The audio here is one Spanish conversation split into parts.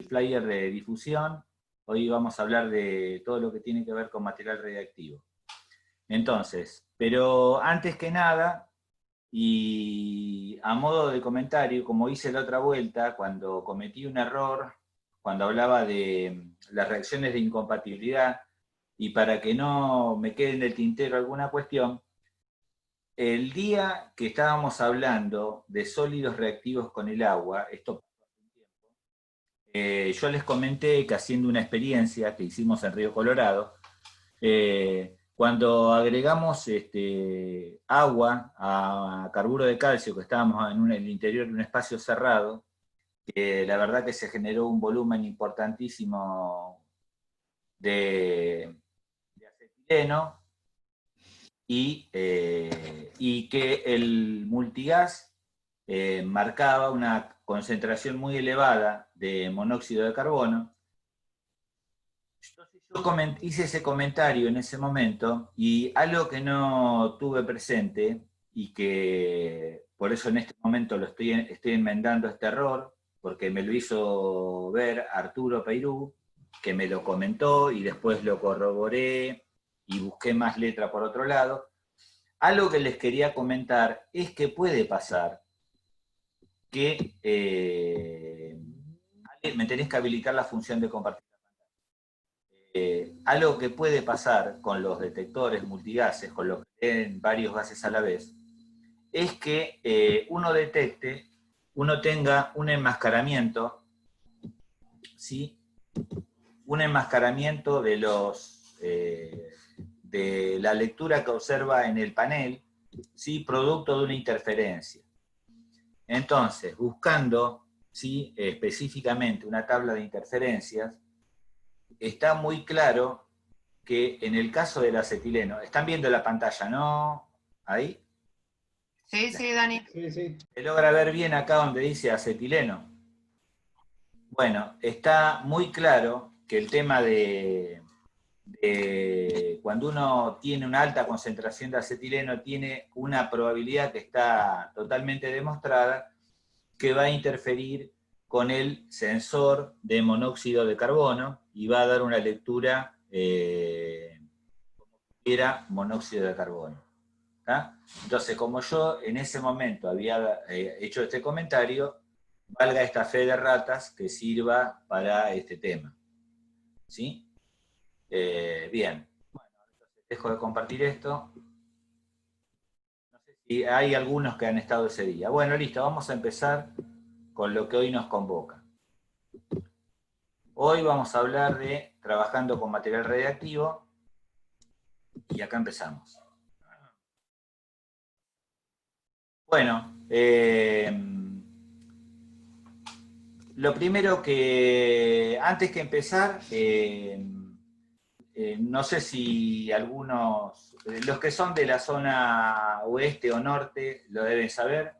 flyer de difusión. Hoy vamos a hablar de todo lo que tiene que ver con material radiactivo. Entonces, pero antes que nada, y a modo de comentario, como hice la otra vuelta, cuando cometí un error, cuando hablaba de las reacciones de incompatibilidad, y para que no me quede en el tintero alguna cuestión, el día que estábamos hablando de sólidos reactivos con el agua, esto yo les comenté que haciendo una experiencia que hicimos en Río Colorado, cuando agregamos agua a carburo de calcio, que estábamos en el interior de un espacio cerrado, la verdad que se generó un volumen importantísimo de acetileno y que el multigas marcaba una concentración muy elevada de monóxido de carbono. Entonces yo hice ese comentario en ese momento, y algo que no tuve presente, y que por eso en este momento estoy enmendando este error, porque me lo hizo ver Arturo Peirú, que me lo comentó y después lo corroboré y busqué más letra por otro lado. Algo que les quería comentar es que puede pasar que me tenés que habilitar la función de compartir. Algo que puede pasar con los detectores multigases, con los que leen varios gases a la vez, es que uno tenga un enmascaramiento, ¿sí? Un enmascaramiento de de la lectura que observa en el panel, ¿sí? Producto de una interferencia. Entonces, buscando, ¿sí? Específicamente una tabla de interferencias, está muy claro que en el caso del acetileno, están viendo la pantalla, ¿no? ¿Ahí? Sí, sí, Dani. Sí, sí. ¿Se logra ver bien acá donde dice acetileno? Bueno, está muy claro que el tema de cuando uno tiene una alta concentración de acetileno, tiene una probabilidad que está totalmente demostrada que va a interferir con el sensor de monóxido de carbono y va a dar una lectura como si fuera monóxido de carbono. ¿Tá? Entonces, como yo en ese momento había hecho este comentario, valga esta fe de ratas que sirva para este tema. ¿Sí? Bien. Bueno, entonces dejo de compartir esto. No sé si hay algunos que han estado ese día. Bueno, listo, vamos a empezar con lo que hoy nos convoca. Hoy vamos a hablar de trabajando con material radiactivo, y acá empezamos. Bueno, lo primero que, antes que empezar, no sé si algunos, los que son de la zona oeste o norte lo deben saber.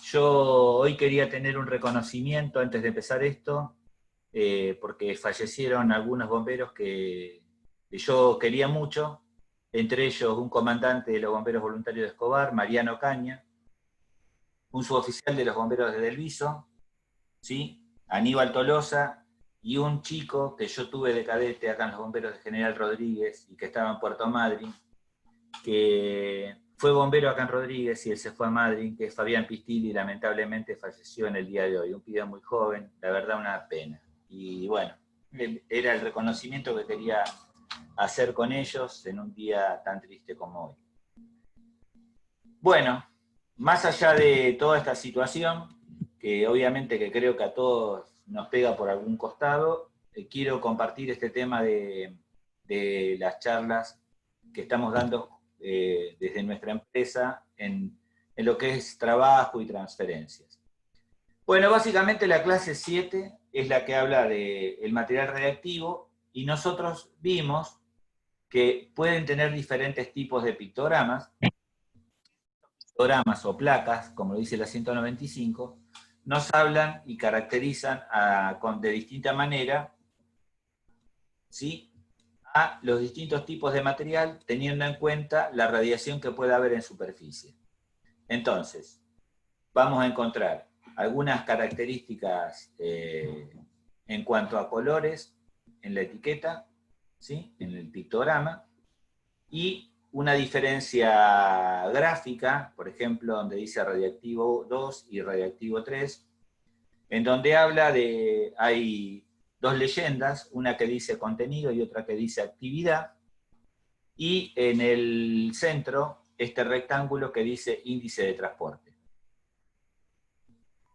Yo hoy quería tener un reconocimiento antes de empezar esto, porque fallecieron algunos bomberos que yo quería mucho, entre ellos un comandante de los bomberos voluntarios de Escobar, Mariano Caña, un suboficial de los bomberos de Delviso, ¿sí? Aníbal Tolosa, y un chico que yo tuve de cadete acá en los bomberos de General Rodríguez y que estaba en Puerto Madryn, que fue bombero acá en Rodríguez y él se fue a Madryn, que es Fabián Pistilli, y lamentablemente falleció en el día de hoy, un pibe muy joven, la verdad una pena. Y bueno, era el reconocimiento que quería hacer con ellos en un día tan triste como hoy. Bueno, más allá de toda esta situación, que obviamente que creo que a todos nos pega por algún costado, quiero compartir este tema de las charlas que estamos dando desde nuestra empresa en lo que es trabajo y transferencias. Bueno, básicamente la clase 7 es la que habla del material radiactivo, y nosotros vimos que pueden tener diferentes tipos de pictogramas o placas, como lo dice la 195, nos hablan y caracterizan de distinta manera, ¿sí?, a los distintos tipos de material, teniendo en cuenta la radiación que puede haber en superficie. Entonces, vamos a encontrar algunas características en cuanto a colores en la etiqueta, ¿sí? En el pictograma, y una diferencia gráfica, por ejemplo, donde dice radiactivo 2 y radiactivo 3, en donde habla de, hay dos leyendas, una que dice contenido y otra que dice actividad, y en el centro, este rectángulo que dice índice de transporte.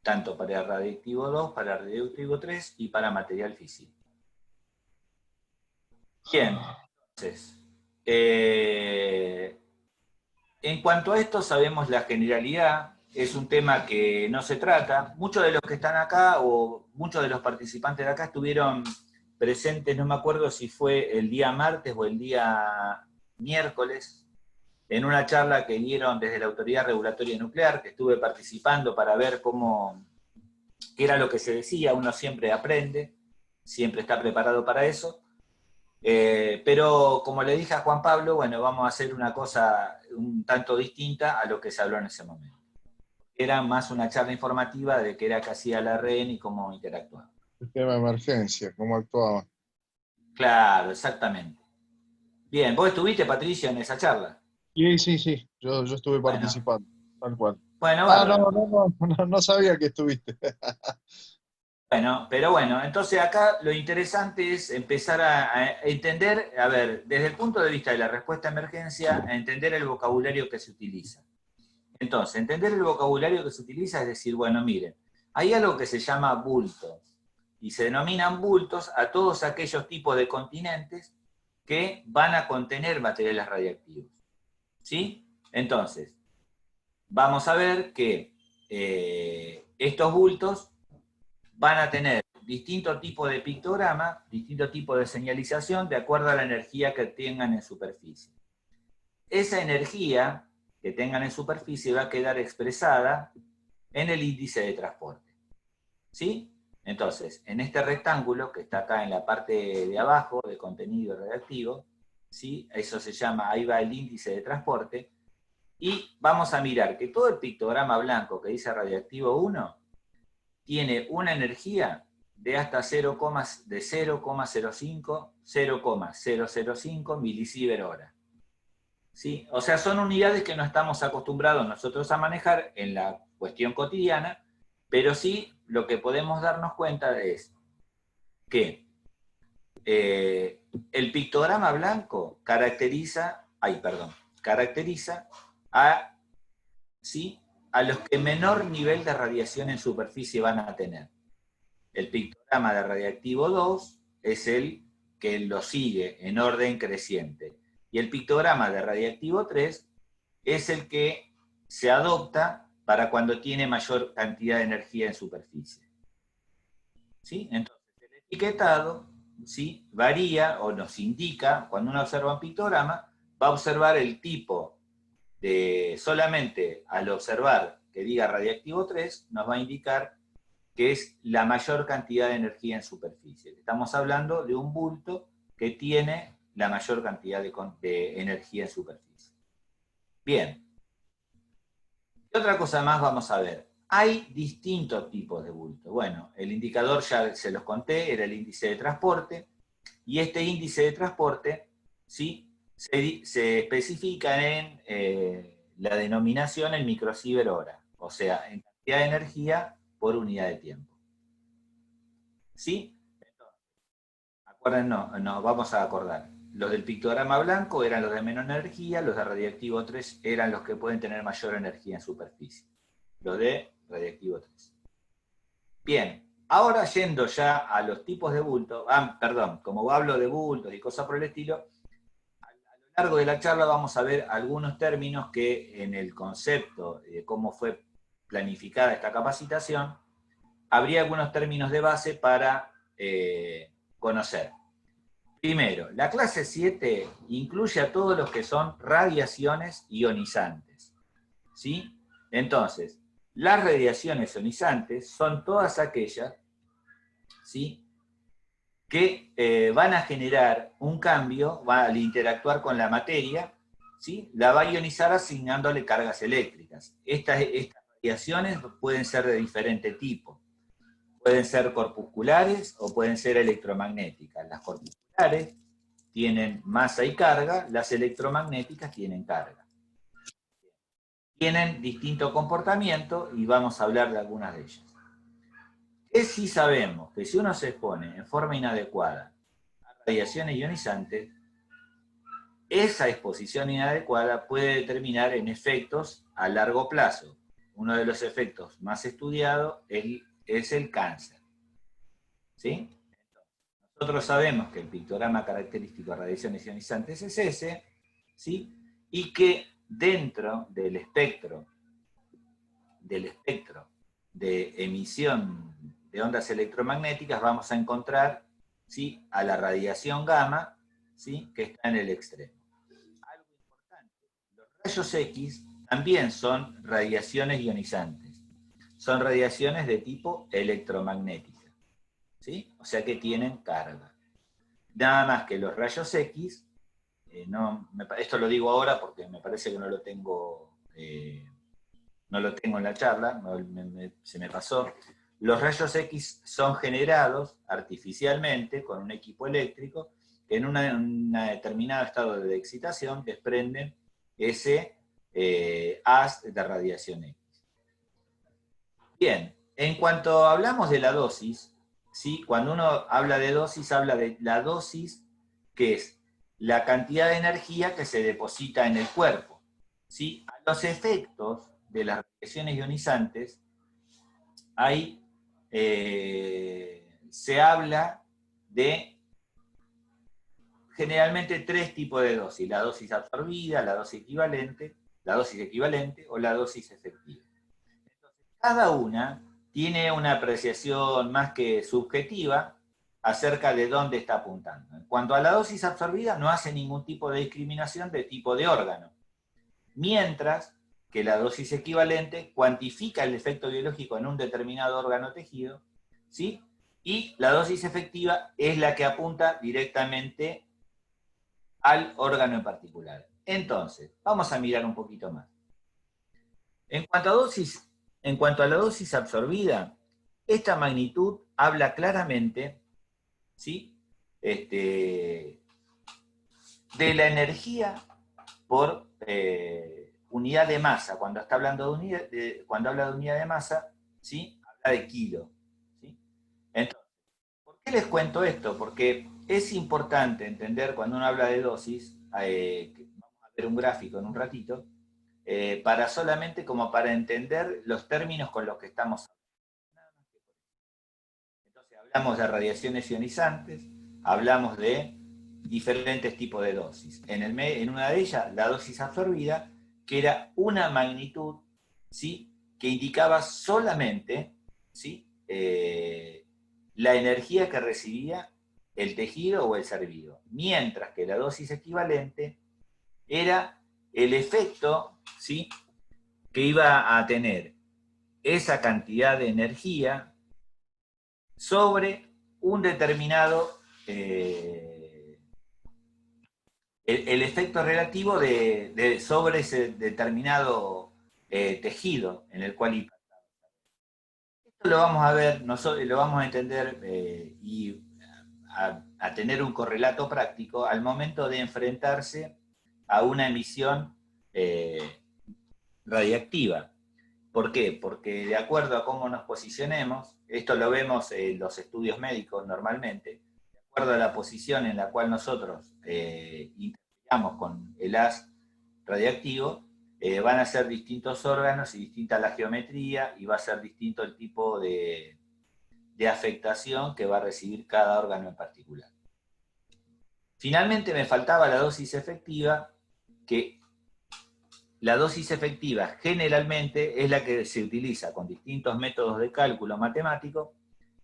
Tanto para radiactivo 2, para radiactivo 3 y para material físico. Bien, entonces, en cuanto a esto sabemos la generalidad, es un tema que no se trata. Muchos de los que están acá o muchos de los participantes de acá estuvieron presentes, no me acuerdo si fue el día martes o el día miércoles, en una charla que dieron desde la Autoridad Regulatoria Nuclear, que estuve participando para ver qué era lo que se decía. Uno siempre aprende, siempre está preparado para eso. Pero como le dije a Juan Pablo, bueno, vamos a hacer una cosa un tanto distinta a lo que se habló en ese momento. Era más una charla informativa de qué era que hacía la REN y cómo interactuaba. El tema de emergencia, cómo actuaba. Claro, exactamente. Bien, ¿vos estuviste, Patricia, en esa charla? Sí. Yo estuve Bueno, participando, tal cual. bueno, Ah, bárbaro. no sabía que estuviste. Bueno, pero bueno, entonces acá lo interesante es empezar a entender, a ver, desde el punto de vista de la respuesta a emergencia, a entender el vocabulario que se utiliza. Entonces, entender el vocabulario que se utiliza es decir, bueno, miren, hay algo que se llama bulto, y se denominan bultos a todos aquellos tipos de continentes que van a contener materiales radiactivos. ¿Sí? Entonces, vamos a ver que estos bultos van a tener distinto tipo de pictograma, distinto tipo de señalización, de acuerdo a la energía que tengan en superficie. Esa energía que tengan en superficie va a quedar expresada en el índice de transporte. ¿Sí? Entonces, en este rectángulo que está acá en la parte de abajo de contenido radiactivo, ¿sí? Eso se llama, ahí va el índice de transporte, y vamos a mirar que todo el pictograma blanco que dice radiactivo 1 tiene una energía de hasta 0,05 milisievert hora. ¿Sí? O sea, son unidades que no estamos acostumbrados nosotros a manejar en la cuestión cotidiana, pero sí lo que podemos darnos cuenta es que el pictograma blanco caracteriza a, ¿sí? a los que menor nivel de radiación en superficie van a tener. El pictograma de radiactivo 2 es el que lo sigue en orden creciente. Y el pictograma de radiactivo 3 es el que se adopta para cuando tiene mayor cantidad de energía en superficie. ¿Sí? Entonces, el etiquetado, ¿sí? varía o nos indica, cuando uno observa un pictograma, va a observar el tipo de, solamente al observar que diga radiactivo 3, nos va a indicar que es la mayor cantidad de energía en superficie. Estamos hablando de un bulto que tiene la mayor cantidad de energía en superficie. Bien. ¿Qué otra cosa más vamos a ver? Hay distintos tipos de bulto. Bueno, el indicador ya se los conté, era el índice de transporte, y este índice de transporte, ¿sí? se especifica en la denominación en microsievert hora, o sea, en cantidad de energía por unidad de tiempo. ¿Sí? Entonces, nos vamos a acordar. Los del pictograma blanco eran los de menor energía, los de radiactivo 3 eran los que pueden tener mayor energía en superficie. Los de radiactivo 3. Bien, ahora yendo ya a los tipos de bulto, como hablo de bultos y cosas por el estilo, a lo largo de la charla vamos a ver algunos términos que en el concepto de cómo fue planificada esta capacitación, habría algunos términos de base para conocer. Primero, la clase 7 incluye a todos los que son radiaciones ionizantes. ¿Sí? Entonces, las radiaciones ionizantes son todas aquellas, ¿sí? que van a generar un cambio, al interactuar con la materia, ¿sí? la va a ionizar asignándole cargas eléctricas. Estas radiaciones pueden ser de diferente tipo. Pueden ser corpusculares o pueden ser electromagnéticas. Las corpusculares tienen masa y carga, las electromagnéticas tienen carga. Tienen distinto comportamiento y vamos a hablar de algunas de ellas. Es si sabemos que si uno se expone en forma inadecuada a radiaciones ionizantes, esa exposición inadecuada puede determinar en efectos a largo plazo. Uno de los efectos más estudiados es el cáncer. ¿Sí? Nosotros sabemos que el pictograma característico de radiaciones ionizantes es ese, ¿sí? Y que dentro del espectro de emisión de ondas electromagnéticas vamos a encontrar, ¿sí?, a la radiación gamma, ¿sí?, que está en el extremo. Algo importante, los rayos X también son radiaciones ionizantes. Son radiaciones de tipo electromagnética, ¿sí? O sea que tienen carga. Nada más que los rayos X, esto lo digo ahora porque me parece que no lo tengo en la charla, se me pasó. Los rayos X son generados artificialmente con un equipo eléctrico que en un determinado estado de excitación desprenden ese haz de radiación X. Bien, en cuanto hablamos de la dosis, ¿sí?, cuando uno habla de la dosis que es la cantidad de energía que se deposita en el cuerpo, ¿sí? A los efectos de las radiaciones ionizantes, se habla de generalmente tres tipos de dosis: la dosis absorbida, la dosis equivalente o la dosis efectiva. Entonces, cada una tiene una apreciación más que subjetiva acerca de dónde está apuntando. En cuanto a la dosis absorbida, no hace ningún tipo de discriminación de tipo de órgano, mientras que la dosis equivalente cuantifica el efecto biológico en un determinado órgano o tejido, ¿sí? Y la dosis efectiva es la que apunta directamente al órgano en particular. Entonces, vamos a mirar un poquito más. En cuanto a la dosis absorbida, esta magnitud habla claramente, ¿sí?, de la energía por unidad de masa. Cuando está hablando cuando habla de unidad de masa, ¿sí?, habla de kilo, ¿sí? Entonces, ¿por qué les cuento esto? Porque es importante entender cuando uno habla de dosis, vamos a ver un gráfico en un ratito, solamente como para entender los términos con los que estamos hablando. Entonces, hablamos de radiaciones ionizantes, hablamos de diferentes tipos de dosis. En una de ellas, la dosis absorbida, que era una magnitud, ¿sí?, que indicaba solamente, ¿sí?, la energía que recibía el tejido o el ser vivo, mientras que la dosis equivalente era el efecto, ¿sí?, que iba a tener esa cantidad de energía sobre un determinado el efecto relativo sobre ese determinado tejido en el cual impactaba. Esto lo vamos a ver, lo vamos a entender y a tener un correlato práctico al momento de enfrentarse a una emisión radiactiva. ¿Por qué? Porque de acuerdo a cómo nos posicionemos, esto lo vemos en los estudios médicos normalmente, de acuerdo a la posición en la cual nosotros interactuamos con el haz radiactivo, van a ser distintos órganos y distinta la geometría, y va a ser distinto el tipo de afectación que va a recibir cada órgano en particular. Finalmente me faltaba la dosis efectiva, que la dosis efectiva generalmente es la que se utiliza con distintos métodos de cálculo matemático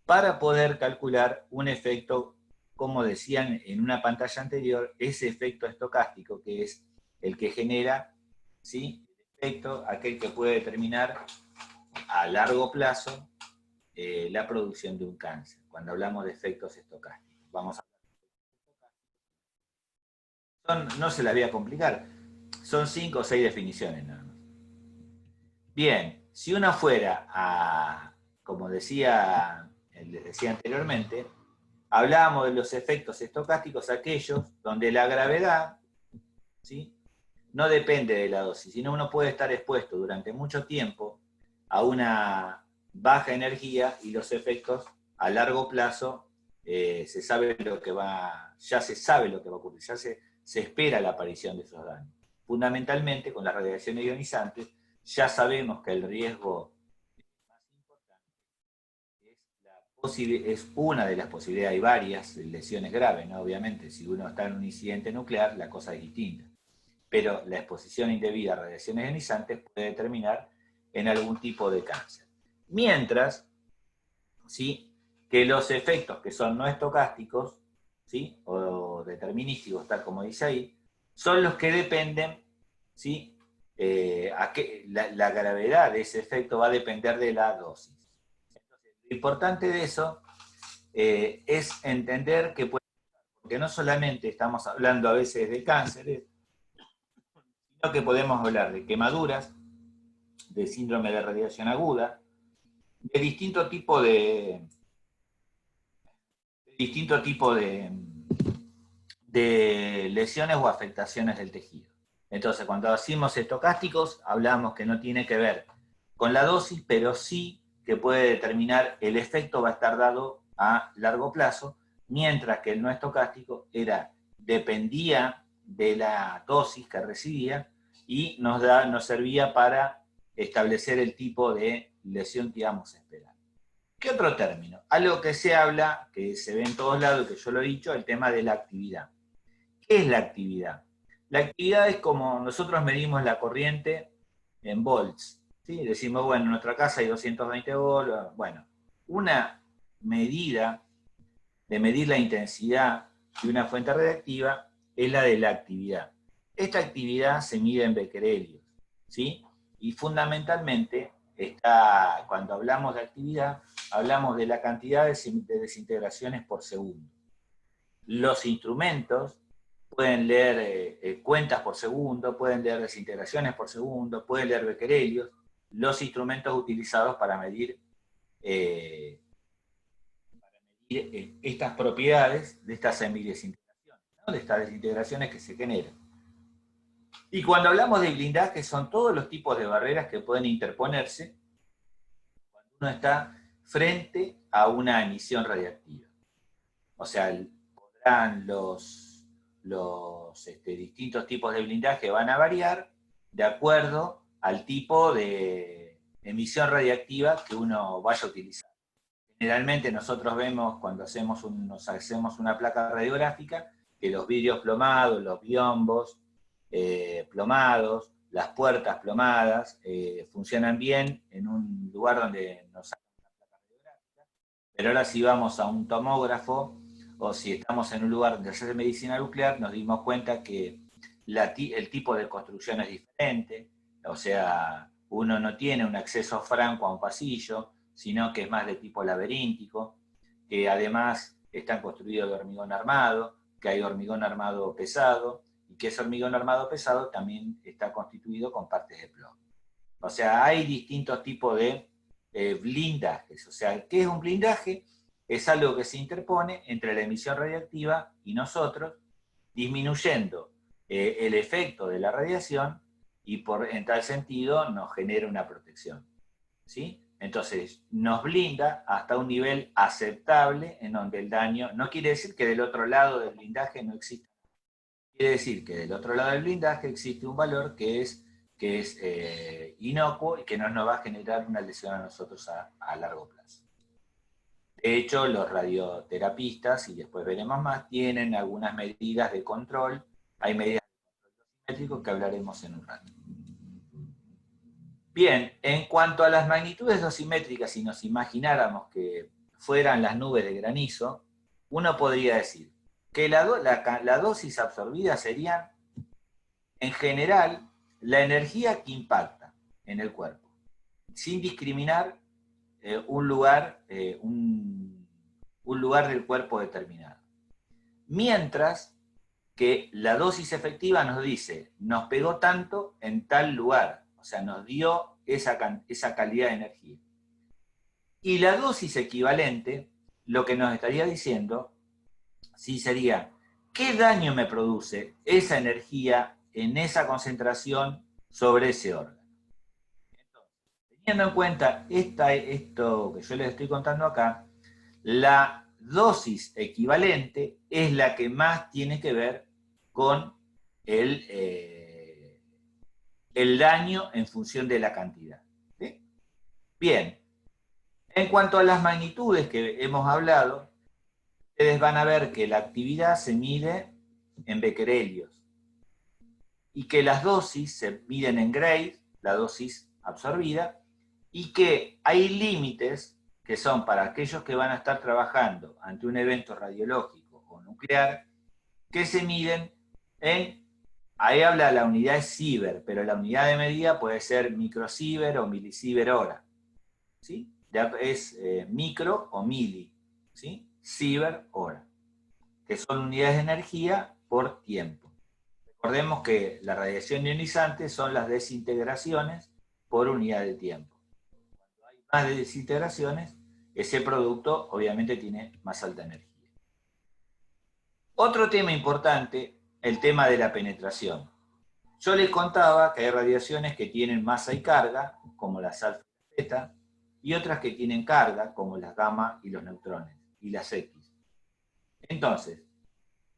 para poder calcular un efecto, como decían en una pantalla anterior, ese efecto estocástico, que es el que genera, ¿sí?, el efecto, aquel que puede determinar a largo plazo la producción de un cáncer, cuando hablamos de efectos estocásticos. Vamos a no se las voy a complicar, son 5 o 6 definiciones nada más. Bien, si uno fuera a, como les decía anteriormente, hablábamos de los efectos estocásticos, aquellos donde la gravedad, ¿sí?, no depende de la dosis, sino uno puede estar expuesto durante mucho tiempo a una baja energía y los efectos a largo plazo ya se sabe lo que va a ocurrir, ya se espera la aparición de esos daños. Fundamentalmente, con las radiaciones ionizantes, ya sabemos que el riesgo más importante es una de las posibilidades, hay varias lesiones graves, ¿no? Obviamente, si uno está en un incidente nuclear, la cosa es distinta. Pero la exposición indebida a radiaciones ionizantes puede terminar en algún tipo de cáncer. Mientras, ¿sí?, que los efectos que son no estocásticos, ¿sí?, o determinísticos, tal como dice ahí, son los que dependen, ¿sí?, la gravedad de ese efecto va a depender de la dosis. Entonces, lo importante de eso es entender que porque no solamente estamos hablando a veces de cánceres, sino que podemos hablar de quemaduras, de síndrome de radiación aguda, de distinto tipo de lesiones o afectaciones del tejido. Entonces, cuando decimos estocásticos, hablamos que no tiene que ver con la dosis, pero sí que puede determinar el efecto va a estar dado a largo plazo, mientras que el no estocástico dependía de la dosis que recibía y nos servía para establecer el tipo de lesión que íbamos a esperar. ¿Qué otro término? Algo que se habla, que se ve en todos lados, que yo lo he dicho, el tema de la actividad. ¿Qué es la actividad? La actividad es como nosotros medimos la corriente en volts, ¿sí? Decimos, bueno, en nuestra casa hay 220 volts. Bueno, una medida de medir la intensidad de una fuente radiactiva es la de la actividad. Esta actividad se mide en becquerelios, ¿sí? Y fundamentalmente, cuando hablamos de actividad, hablamos de la cantidad de desintegraciones por segundo. Los instrumentos pueden leer cuentas por segundo, pueden leer desintegraciones por segundo, pueden leer becquerelios, los instrumentos utilizados para medir estas propiedades de estas semidesintegraciones, ¿no?, de estas desintegraciones que se generan. Y cuando hablamos de blindaje, son todos los tipos de barreras que pueden interponerse cuando uno está frente a una emisión radiactiva. O sea, podrán los distintos tipos de blindaje van a variar de acuerdo al tipo de emisión radiactiva que uno vaya a utilizar. Generalmente nosotros vemos cuando nos hacemos una placa radiográfica que los vidrios plomados, los biombos plomados, las puertas plomadas, funcionan bien en un lugar donde nos sacan una placa radiográfica, pero ahora si vamos a un tomógrafo o si estamos en un lugar donde se hace medicina nuclear, nos dimos cuenta que el tipo de construcción es diferente, o sea, uno no tiene un acceso franco a un pasillo, sino que es más de tipo laberíntico, que además están construidos de hormigón armado, que hay hormigón armado pesado, y que ese hormigón armado pesado también está constituido con partes de plomo. O sea, hay distintos tipos de blindajes. O sea, ¿qué es un blindaje? Es algo que se interpone entre la emisión radiactiva y nosotros, disminuyendo el efecto de la radiación y en tal sentido nos genera una protección, ¿sí? Entonces, nos blinda hasta un nivel aceptable en donde el daño, no quiere decir que del otro lado del blindaje no exista. Quiere decir que del otro lado del blindaje existe un valor que es inocuo y que no nos va a generar una lesión a nosotros a largo plazo. De hecho, los radioterapistas, y después veremos más, tienen algunas medidas de control. Hay medidas de control dosimétrico que hablaremos en un rato. Bien, en cuanto a las magnitudes dosimétricas, si nos imagináramos que fueran las nubes de granizo, uno podría decir que la dosis absorbida sería, en general, la energía que impacta en el cuerpo, sin discriminar un lugar del cuerpo determinado. Mientras que la dosis efectiva nos dice, nos pegó tanto en tal lugar, o sea, nos dio esa calidad de energía. Y la dosis equivalente, lo que nos estaría diciendo, sí sería, ¿qué daño me produce esa energía en esa concentración sobre ese órgano? Entonces, teniendo en cuenta esto que yo les estoy contando acá, la dosis equivalente es la que más tiene que ver con el daño en función de la cantidad. ¿Sí? Bien, en cuanto a las magnitudes que hemos hablado, ustedes van a ver que la actividad se mide en becquerelios y que las dosis se miden en Gray, la dosis absorbida, y que hay límites que son para aquellos que van a estar trabajando ante un evento radiológico o nuclear, que se miden ahí habla la unidad de Siever, pero la unidad de medida puede ser microsiever o milisiever hora, ¿sí? Es micro o mili, ¿sí? Siever hora, que son unidades de energía por tiempo. Recordemos que la radiación ionizante son las desintegraciones por unidad de tiempo. Cuando hay más desintegraciones, ese producto obviamente tiene más alta energía. Otro tema importante, el tema de la penetración. Yo les contaba que hay radiaciones que tienen masa y carga, como las alfa y beta, y otras que tienen carga, como las gamma y los neutrones, y las X. Entonces,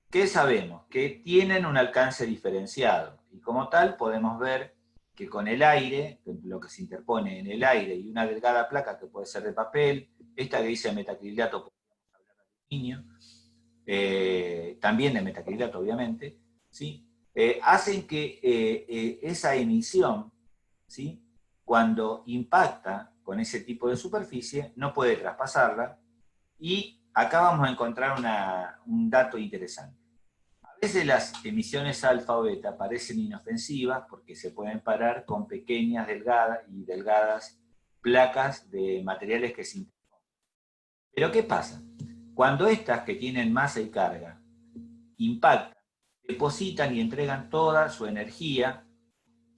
¿qué sabemos? Que tienen un alcance diferenciado, y como tal podemos ver que con el aire, lo que se interpone en el aire y una delgada placa que puede ser de papel, esta que dice metacrilato, podríamos hablar de aluminio, también de metacrilato obviamente, ¿sí? Hacen que esa emisión, ¿sí? Cuando impacta con ese tipo de superficie, no puede traspasarla, y acá vamos a encontrar un dato interesante. A veces las emisiones alfa o beta parecen inofensivas porque se pueden parar con pequeñas, delgadas placas de materiales que se interponen. Pero ¿qué pasa? Cuando estas que tienen masa y carga impactan, depositan y entregan toda su energía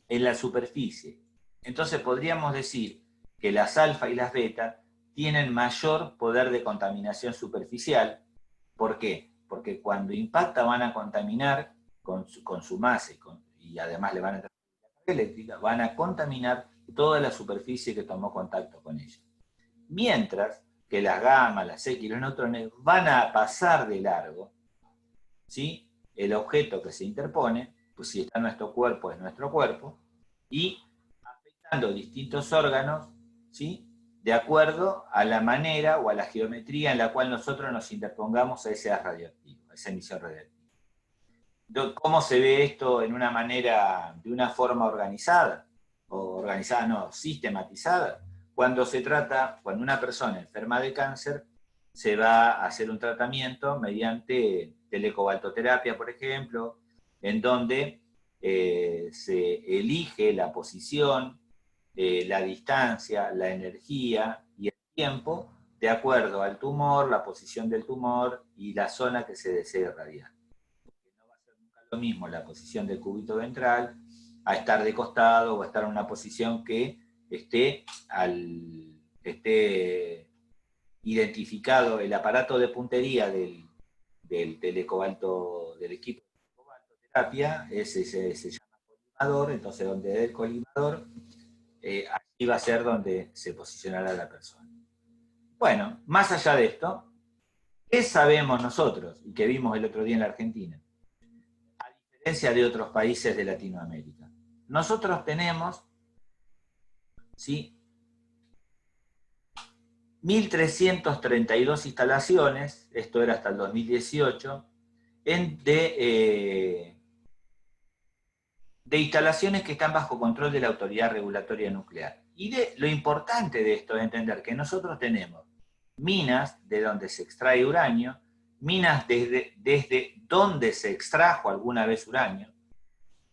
en la superficie. Entonces podríamos decir que las alfa y las beta tienen mayor poder de contaminación superficial. ¿Por qué? Porque cuando impacta van a contaminar con su masa y además le van a entrar carga eléctrica, van a contaminar toda la superficie que tomó contacto con ella. Mientras que las gamma, las X y los neutrones van a pasar de largo, ¿sí? El objeto que se interpone, pues si está en nuestro cuerpo, es nuestro cuerpo, y afectando distintos órganos, ¿sí? De acuerdo a la manera o a la geometría en la cual nosotros nos interpongamos a ese haz radioactivo, a esa emisión radioactiva. ¿Cómo se ve esto de una forma organizada? O organizada no, sistematizada. Cuando una persona enferma de cáncer, se va a hacer un tratamiento mediante telecobaltoterapia, por ejemplo, en donde se elige la posición, la distancia, la energía y el tiempo de acuerdo al tumor, la posición del tumor y la zona que se desee irradiar. No va a ser nunca lo mismo la posición del cúbito ventral a estar de costado o a estar en una posición que esté identificado el aparato de puntería del telecobalto, del equipo de telecobaltoterapia, ese se llama colimador, entonces donde dé el colimador, allí va a ser donde se posicionará la persona. Bueno, más allá de esto, ¿qué sabemos nosotros y que vimos el otro día en la Argentina? A diferencia de otros países de Latinoamérica. Nosotros tenemos, ¿sí?, 1.332 instalaciones, esto era hasta el 2018, de instalaciones que están bajo control de la Autoridad Regulatoria Nuclear. Y lo importante de esto es entender que nosotros tenemos minas de donde se extrae uranio, minas desde donde se extrajo alguna vez uranio,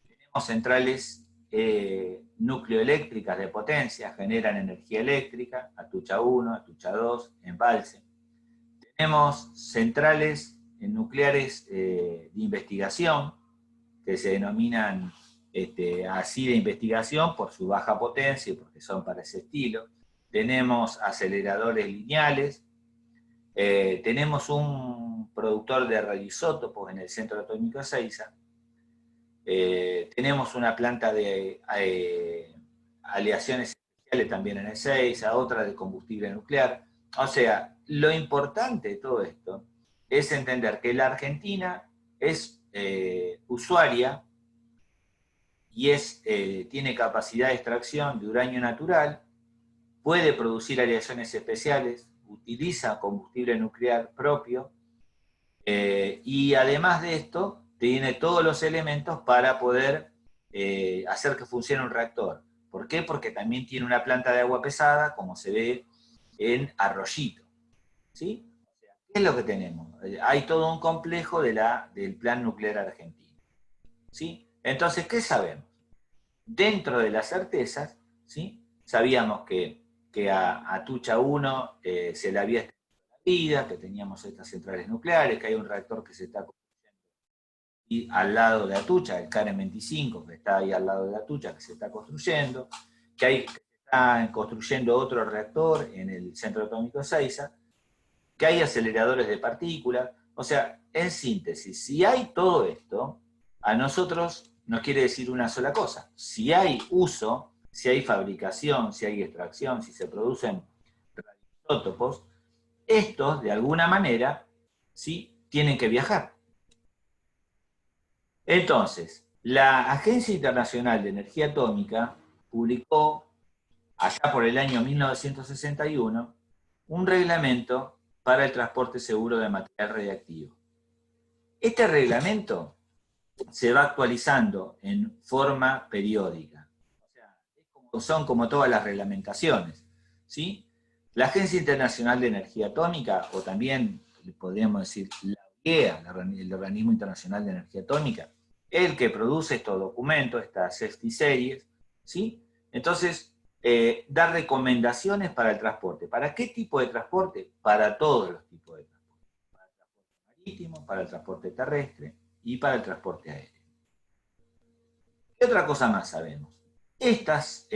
tenemos centrales nucleoeléctricas de potencia, generan energía eléctrica, Atucha 1, Atucha 2, embalse. Tenemos centrales nucleares de investigación, que se denominan así de investigación por su baja potencia y porque son para ese estilo. Tenemos aceleradores lineales, tenemos un productor de radioisótopos en el Centro Atómico de Ezeiza, tenemos una planta de aleaciones especiales también en Ezeiza, otra de combustible nuclear. O sea, lo importante de todo esto es entender que la Argentina es usuaria y tiene capacidad de extracción de uranio natural, puede producir aleaciones especiales, utiliza combustible nuclear propio, y además de esto, tiene todos los elementos para poder hacer que funcione un reactor. ¿Por qué? Porque también tiene una planta de agua pesada, como se ve en Arroyito. ¿Sí? ¿Qué es lo que tenemos? Hay todo un complejo del plan nuclear argentino. ¿Sí? Entonces, ¿qué sabemos? Dentro de las certezas, ¿sí? Sabíamos que a Atucha 1 se le había vida, que teníamos estas centrales nucleares, que hay un reactor que se está construyendo y al lado de Atucha, el Karen 25, que está ahí al lado de Atucha, que se está construyendo, que se está construyendo otro reactor en el Centro Atómico de Ezeiza, que hay aceleradores de partículas. O sea, en síntesis, si hay todo esto, a nosotros nos quiere decir una sola cosa: si hay uso, si hay fabricación, si hay extracción, si se producen radioisótopos, estos, de alguna manera, ¿sí?, tienen que viajar. Entonces, la Agencia Internacional de Energía Atómica publicó, allá por el año 1961, un reglamento para el transporte seguro de material radiactivo. Este reglamento se va actualizando en forma periódica. O sea, son como todas las reglamentaciones, ¿sí? La Agencia Internacional de Energía Atómica, o también podríamos decir la OIEA, el Organismo Internacional de Energía Atómica, el que produce estos documentos, estas safety series, ¿sí? Entonces, da recomendaciones para el transporte. ¿Para qué tipo de transporte? Para todos los tipos de transporte. Para el transporte marítimo, para el transporte terrestre y para el transporte aéreo. ¿Qué otra cosa más sabemos? Estos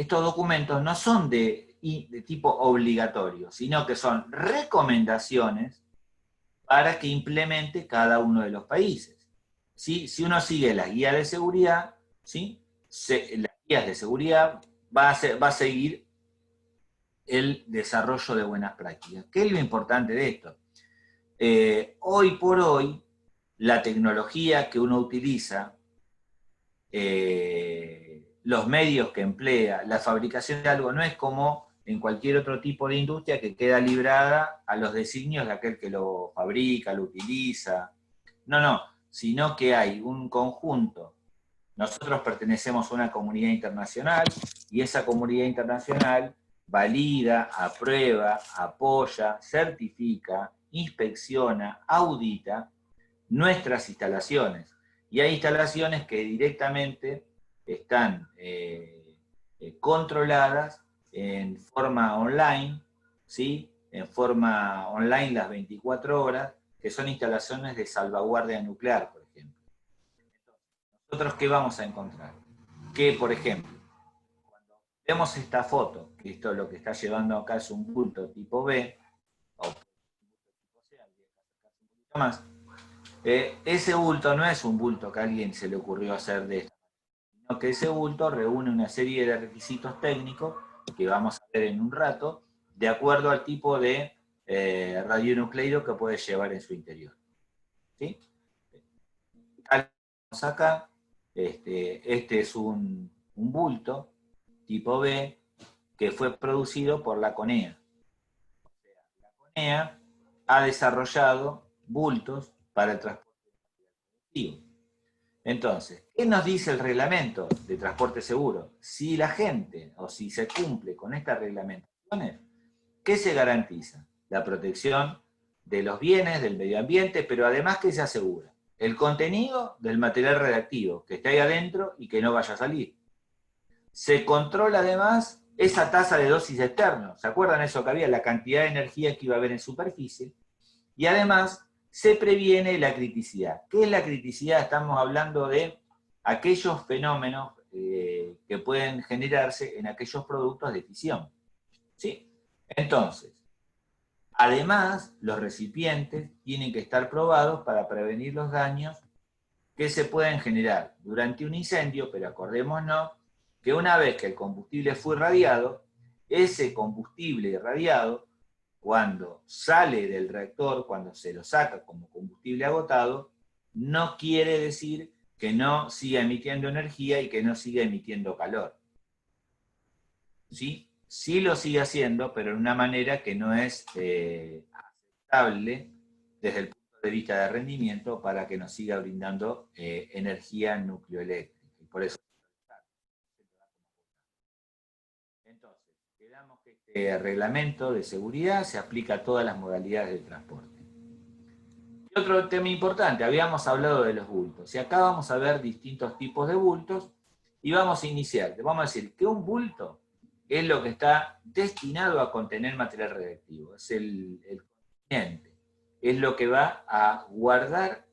documentos no son de tipo obligatorio, sino que son recomendaciones para que implemente cada uno de los países. ¿Sí? Si uno sigue las guías de seguridad, ¿sí?, las guías de seguridad va a seguir el desarrollo de buenas prácticas. ¿Qué es lo importante de esto? Hoy por hoy, la tecnología que uno utiliza, los medios que emplea, la fabricación de algo, no es como en cualquier otro tipo de industria que queda librada a los designios de aquel que lo fabrica, lo utiliza. No, sino que hay un conjunto. Nosotros pertenecemos a una comunidad internacional y esa comunidad internacional valida, aprueba, apoya, certifica, inspecciona, audita nuestras instalaciones. Y hay instalaciones que directamente están controladas en forma online, ¿sí?, en forma online las 24 horas, que son instalaciones de salvaguardia nuclear, por ejemplo. ¿Nosotros qué vamos a encontrar? Que, por ejemplo, cuando vemos esta foto, que esto lo que está llevando acá es un bulto tipo B, o tipo C, habría que acercarse un poquito más, ese bulto no es un bulto que a alguien se le ocurrió hacer de esta manera, sino que ese bulto reúne una serie de requisitos técnicos que vamos a ver en un rato, de acuerdo al tipo de radionucleido que puede llevar en su interior. ¿Sí? Tal como acá, este es un bulto tipo B que fue producido por la CONEA. O sea, la CONEA ha desarrollado bultos para el transporte radioactivo. Entonces, ¿qué nos dice el reglamento de transporte seguro? Si la gente, o si se cumple con estas reglamentaciones, ¿qué se garantiza? La protección de los bienes, del medio ambiente, pero además, ¿qué se asegura? El contenido del material radiactivo que está ahí adentro y que no vaya a salir. Se controla además esa tasa de dosis externa. ¿Se acuerdan eso que había? La cantidad de energía que iba a haber en superficie. Y además se previene la criticidad. ¿Qué es la criticidad? Estamos hablando de aquellos fenómenos que pueden generarse en aquellos productos de fisión. ¿Sí? Entonces, además, los recipientes tienen que estar probados para prevenir los daños que se pueden generar durante un incendio, pero acordémonos que una vez que el combustible fue irradiado, ese combustible irradiado, cuando sale del reactor, cuando se lo saca como combustible agotado, no quiere decir que no siga emitiendo energía y que no siga emitiendo calor. ¿Sí? Sí lo sigue haciendo, pero de una manera que no es aceptable desde el punto de vista de rendimiento para que nos siga brindando energía nucleoeléctrica. Y por eso. Entonces, quedamos que este reglamento de seguridad se aplica a todas las modalidades de transporte. Y otro tema importante, habíamos hablado de los bultos, y acá vamos a ver distintos tipos de bultos, y vamos a iniciar. Vamos a decir que un bulto es lo que está destinado a contener material radiactivo, es el contenente, es lo que va a guardar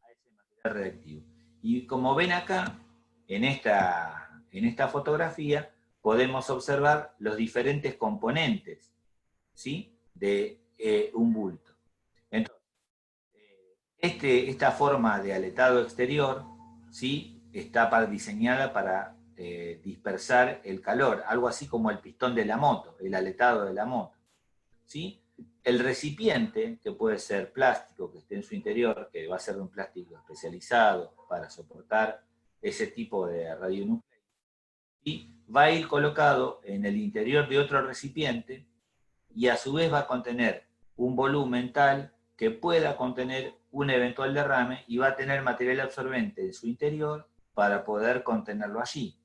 a ese material radiactivo. Y como ven acá, en esta fotografía, podemos observar los diferentes componentes, ¿sí?, de un bulto. Entonces, esta forma de aletado exterior, ¿sí?, está diseñada para dispersar el calor, algo así como el pistón de la moto, el aletado de la moto, ¿sí? El recipiente, que puede ser plástico, que esté en su interior, que va a ser de un plástico especializado para soportar ese tipo de radionucleidos, y va a ir colocado en el interior de otro recipiente y a su vez va a contener un volumen tal que pueda contener un eventual derrame y va a tener material absorbente en su interior para poder contenerlo allí.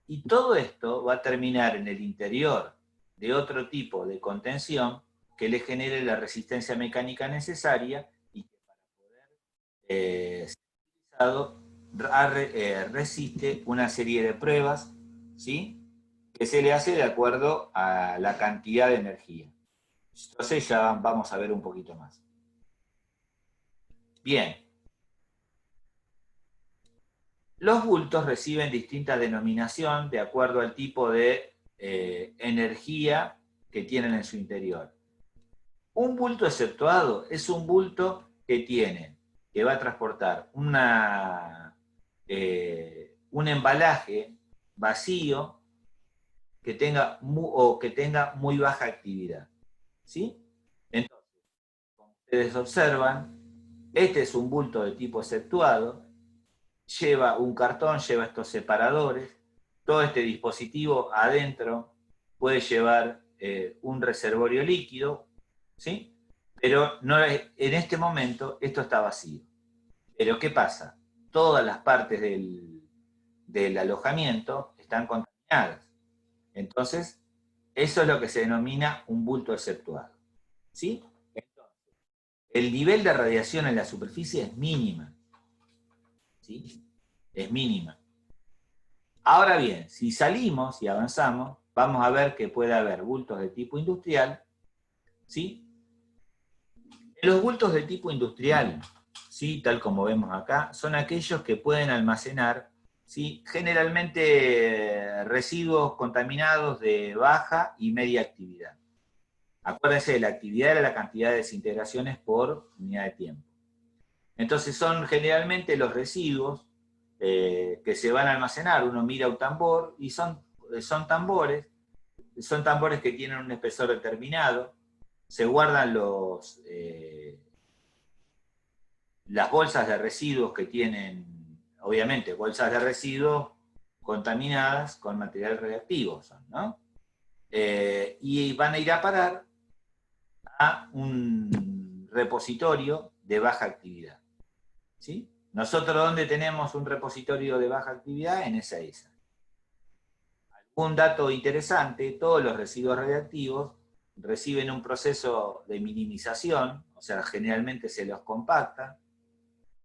Y todo esto va a terminar en el interior de otro tipo de contención que le genere la resistencia mecánica necesaria y que para poder ser utilizado resiste una serie de pruebas, ¿sí?, que se le hace de acuerdo a la cantidad de energía. Entonces ya vamos a ver un poquito más. Bien. Los bultos reciben distinta denominación de acuerdo al tipo de energía que tienen en su interior. Un bulto exceptuado es un bulto que va a transportar un embalaje vacío que tenga muy baja actividad. ¿Sí? Entonces, como ustedes observan, este es un bulto de tipo exceptuado, lleva un cartón, lleva estos separadores, todo este dispositivo adentro puede llevar un reservorio líquido, ¿sí? Pero no, en este momento esto está vacío. Pero ¿qué pasa? Todas las partes del alojamiento están contaminadas. Entonces, eso es lo que se denomina un bulto exceptuado. ¿Sí? Entonces, el nivel de radiación en la superficie es mínima. ¿Sí? Es mínima. Ahora bien, si salimos y avanzamos, vamos a ver que puede haber bultos de tipo industrial, ¿sí? Los bultos de tipo industrial, ¿sí?, tal como vemos acá, son aquellos que pueden almacenar, ¿sí?, generalmente residuos contaminados de baja y media actividad. Acuérdense, la actividad era la cantidad de desintegraciones por unidad de tiempo. Entonces son generalmente los residuos que se van a almacenar. Uno mira un tambor y son tambores que tienen un espesor determinado, se guardan las bolsas de residuos que tienen, obviamente, bolsas de residuos contaminadas con material radiactivo, ¿no? Y van a ir a parar a un repositorio de baja actividad. ¿Sí? Nosotros, ¿dónde tenemos un repositorio de baja actividad? En Ezeiza. Un dato interesante, todos los residuos radiactivos reciben un proceso de minimización, o sea, generalmente se los compacta,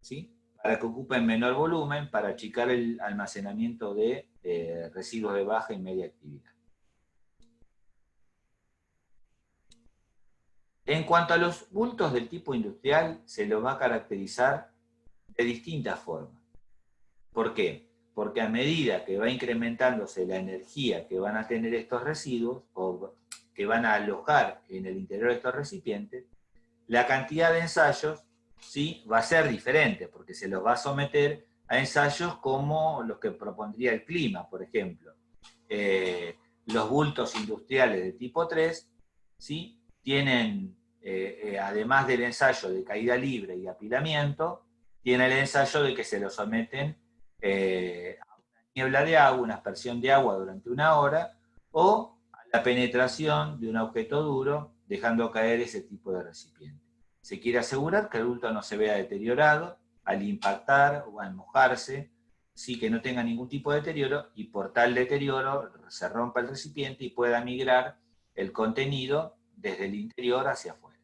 ¿sí?, para que ocupen menor volumen, para achicar el almacenamiento de residuos de baja y media actividad. En cuanto a los bultos del tipo industrial, se los va a caracterizar de distintas formas. ¿Por qué? Porque a medida que va incrementándose la energía que van a tener estos residuos, o que van a alojar en el interior de estos recipientes, la cantidad de ensayos, ¿sí?, va a ser diferente, porque se los va a someter a ensayos como los que propondría el clima, por ejemplo. Los bultos industriales de tipo 3, ¿sí?, tienen, además del ensayo de caída libre y apilamiento, tiene el ensayo de que se lo someten a una niebla de agua, una aspersión de agua durante una hora, o a la penetración de un objeto duro, dejando caer ese tipo de recipiente. Se quiere asegurar que el bulto no se vea deteriorado al impactar o al mojarse, sí, que no tenga ningún tipo de deterioro, y por tal deterioro se rompa el recipiente y pueda migrar el contenido desde el interior hacia afuera.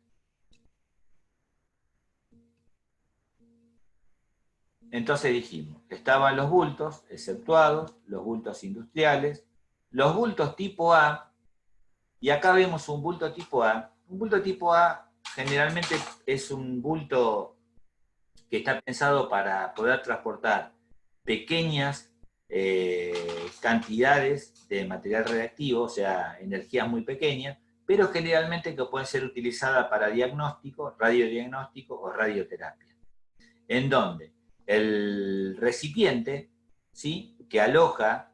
Entonces dijimos, estaban los bultos exceptuados, los bultos industriales, los bultos tipo A, y acá vemos un bulto tipo A. Un bulto tipo A generalmente es un bulto que está pensado para poder transportar pequeñas cantidades de material radiactivo, o sea, energías muy pequeñas, pero generalmente que pueden ser utilizadas para diagnóstico, radiodiagnóstico o radioterapia. En donde el recipiente, ¿sí?, que aloja,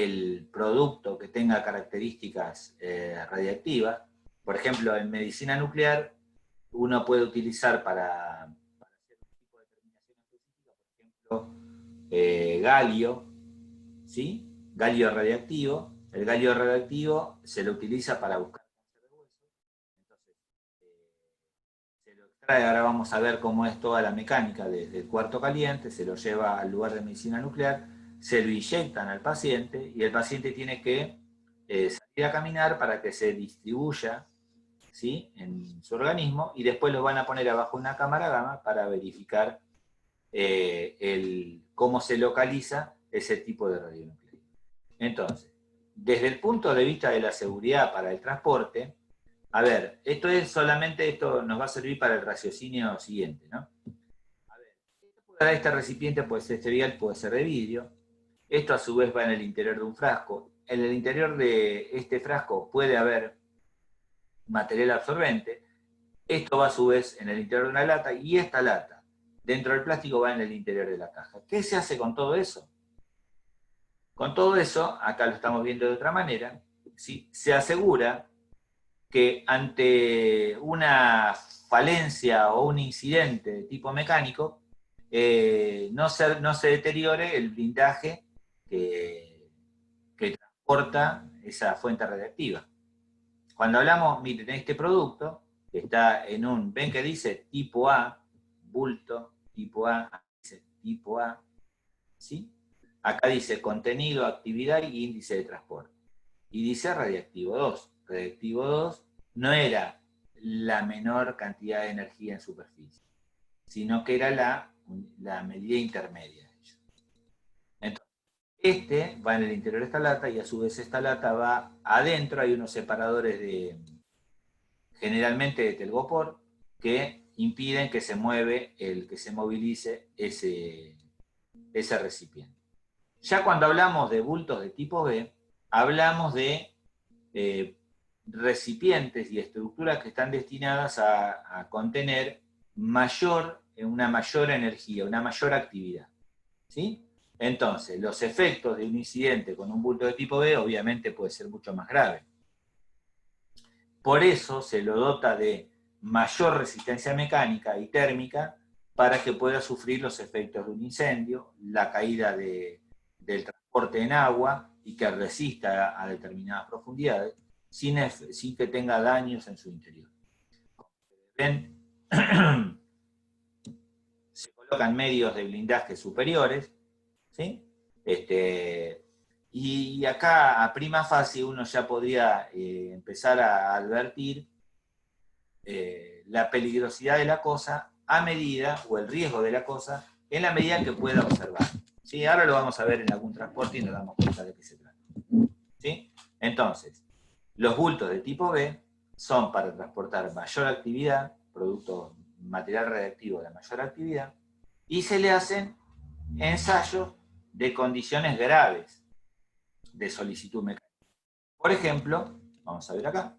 el producto que tenga características radiactivas. Por ejemplo, en medicina nuclear, uno puede utilizar para hacer un tipo de determinación específica, por ejemplo, galio, ¿sí?, galio radiactivo. El galio radiactivo se lo utiliza para buscar cáncer de hueso. Entonces, se lo extrae, ahora vamos a ver cómo es toda la mecánica desde el cuarto caliente, se lo lleva al lugar de medicina nuclear, se lo inyectan al paciente y el paciente tiene que salir a caminar para que se distribuya, ¿sí?, en su organismo, y después lo van a poner abajo una cámara gamma para verificar cómo se localiza ese tipo de radionucleido. Entonces, desde el punto de vista de la seguridad para el transporte, a ver, esto nos va a servir para el raciocinio siguiente, ¿no? A ver, este recipiente puede ser vial, puede ser de vidrio. Esto a su vez va en el interior de un frasco. En el interior de este frasco puede haber material absorbente. Esto va a su vez en el interior de una lata, y esta lata, dentro del plástico, va en el interior de la caja. ¿Qué se hace con todo eso? Con todo eso, acá lo estamos viendo de otra manera, ¿sí?, se asegura que ante una falencia o un incidente de tipo mecánico, no se deteriore el blindaje que transporta esa fuente radiactiva. Cuando hablamos, miren, este producto que está en ven que dice tipo A, bulto, tipo A, dice tipo A, ¿sí? Acá dice contenido, actividad y índice de transporte. Y dice radiactivo 2. Radiactivo 2 no era la menor cantidad de energía en superficie, sino que era la medida intermedia de ello. Entonces, este va en el interior de esta lata, y a su vez esta lata va adentro. Hay unos separadores generalmente de telgopor, que impiden que se movilice ese recipiente. Ya cuando hablamos de bultos de tipo B, hablamos de recipientes y estructuras que están destinadas a contener una mayor energía, una mayor actividad, ¿sí? Entonces, los efectos de un incidente con un bulto de tipo B obviamente puede ser mucho más grave. Por eso se lo dota de mayor resistencia mecánica y térmica para que pueda sufrir los efectos de un incendio, la caída del transporte en agua, y que resista a determinadas profundidades sin que tenga daños en su interior. Ven, se colocan medios de blindaje superiores, ¿sí? Y acá a prima facie uno ya podría empezar a advertir la peligrosidad de la cosa a medida, o el riesgo de la cosa, en la medida que pueda observar. ¿Sí? Ahora lo vamos a ver en algún transporte y nos damos cuenta de qué se trata. ¿Sí? Entonces, los bultos de tipo B son para transportar mayor actividad, productos material radiactivo de mayor actividad, y se le hacen ensayos de condiciones graves de solicitud mecánica. Por ejemplo, vamos a ver acá.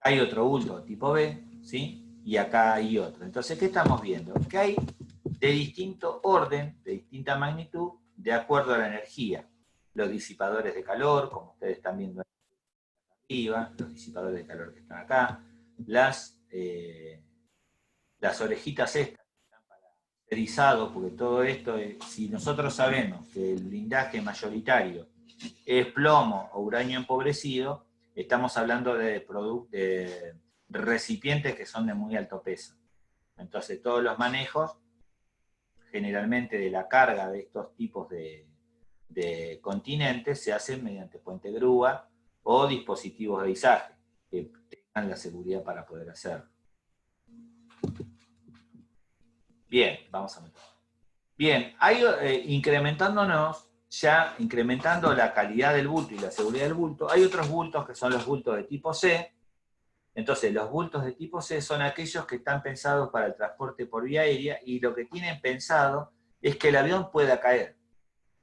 Hay otro bulto tipo B, ¿sí? Y acá hay otro. Entonces, ¿qué estamos viendo? Que hay de distinto orden, de distinta magnitud, de acuerdo a la energía. Los disipadores de calor, como ustedes están viendo arriba, los disipadores de calor que están acá, las orejitas estas que están para erizado, porque todo esto, si nosotros sabemos que el blindaje mayoritario es plomo o uranio empobrecido, estamos hablando de recipientes que son de muy alto peso. Entonces todos los manejos, generalmente de la carga de estos tipos de continentes, se hacen mediante puente grúa o dispositivos de izaje, que tengan la seguridad para poder hacerlo. Bien, vamos a meter. Bien, hay, incrementando la calidad del bulto y la seguridad del bulto, hay otros bultos que son los bultos de tipo C. Entonces, los bultos de tipo C son aquellos que están pensados para el transporte por vía aérea, y lo que tienen pensado es que el avión pueda caer.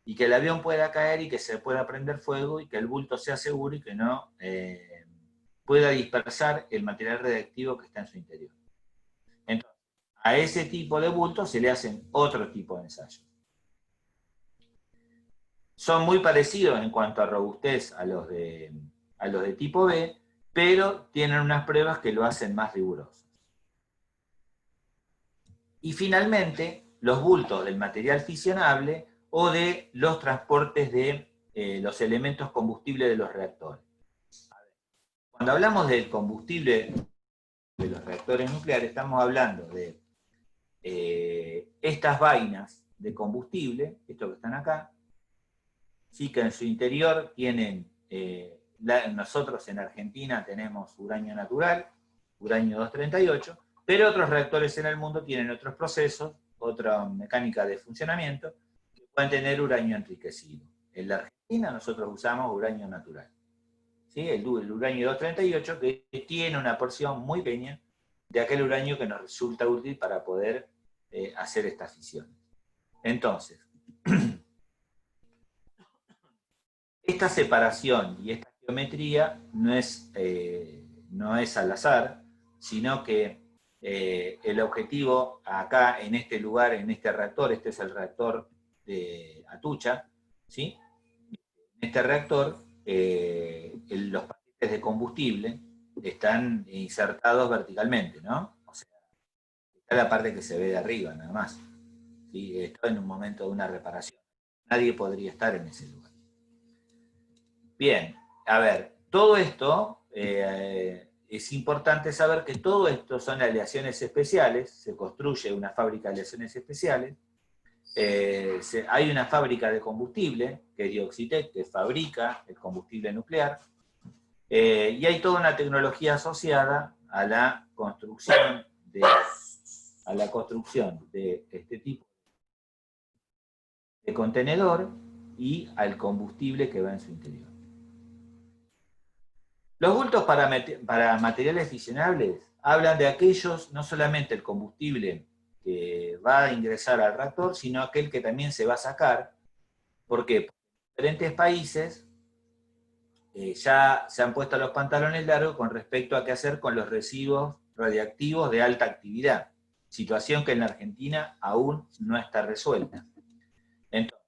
Y que el avión pueda caer y que se pueda prender fuego y que el bulto sea seguro y que no pueda dispersar el material radiactivo que está en su interior. Entonces, a ese tipo de bultos se le hacen otro tipo de ensayos. Son muy parecidos en cuanto a robustez a los de tipo B, pero tienen unas pruebas que lo hacen más rigurosos. Y finalmente, los bultos del material fisionable o de los transportes de los elementos combustibles de los reactores. Cuando hablamos del combustible de los reactores nucleares, estamos hablando de estas vainas de combustible, esto que están acá, sí, que en su interior tienen, nosotros en Argentina tenemos uranio natural, uranio 238, pero otros reactores en el mundo tienen otros procesos, otra mecánica de funcionamiento, que pueden tener uranio enriquecido. En la Argentina nosotros usamos uranio natural, ¿sí? El uranio 238, que tiene una porción muy pequeña de aquel uranio que nos resulta útil para poder hacer estas fisiones. Entonces, esta separación y esta geometría no es al azar, sino que el objetivo acá, en este lugar, en este reactor, este es el reactor de Atucha, ¿sí? En este reactor, los paquetes de combustible están insertados verticalmente, ¿no? O sea, está la parte que se ve de arriba, nada más. ¿Sí? Esto en un momento de una reparación. Nadie podría estar en ese lugar. Bien, a ver, todo esto, es importante saber que todo esto son aleaciones especiales, se construye una fábrica de aleaciones especiales, hay una fábrica de combustible, que es Dioxitec, que fabrica el combustible nuclear, y hay toda una tecnología asociada a la construcción de este tipo de contenedor y al combustible que va en su interior. Los bultos para materiales fisionables hablan de aquellos, no solamente el combustible que va a ingresar al reactor, sino aquel que también se va a sacar, porque en diferentes países ya se han puesto los pantalones largos con respecto a qué hacer con los residuos radiactivos de alta actividad, situación que en la Argentina aún no está resuelta. Entonces,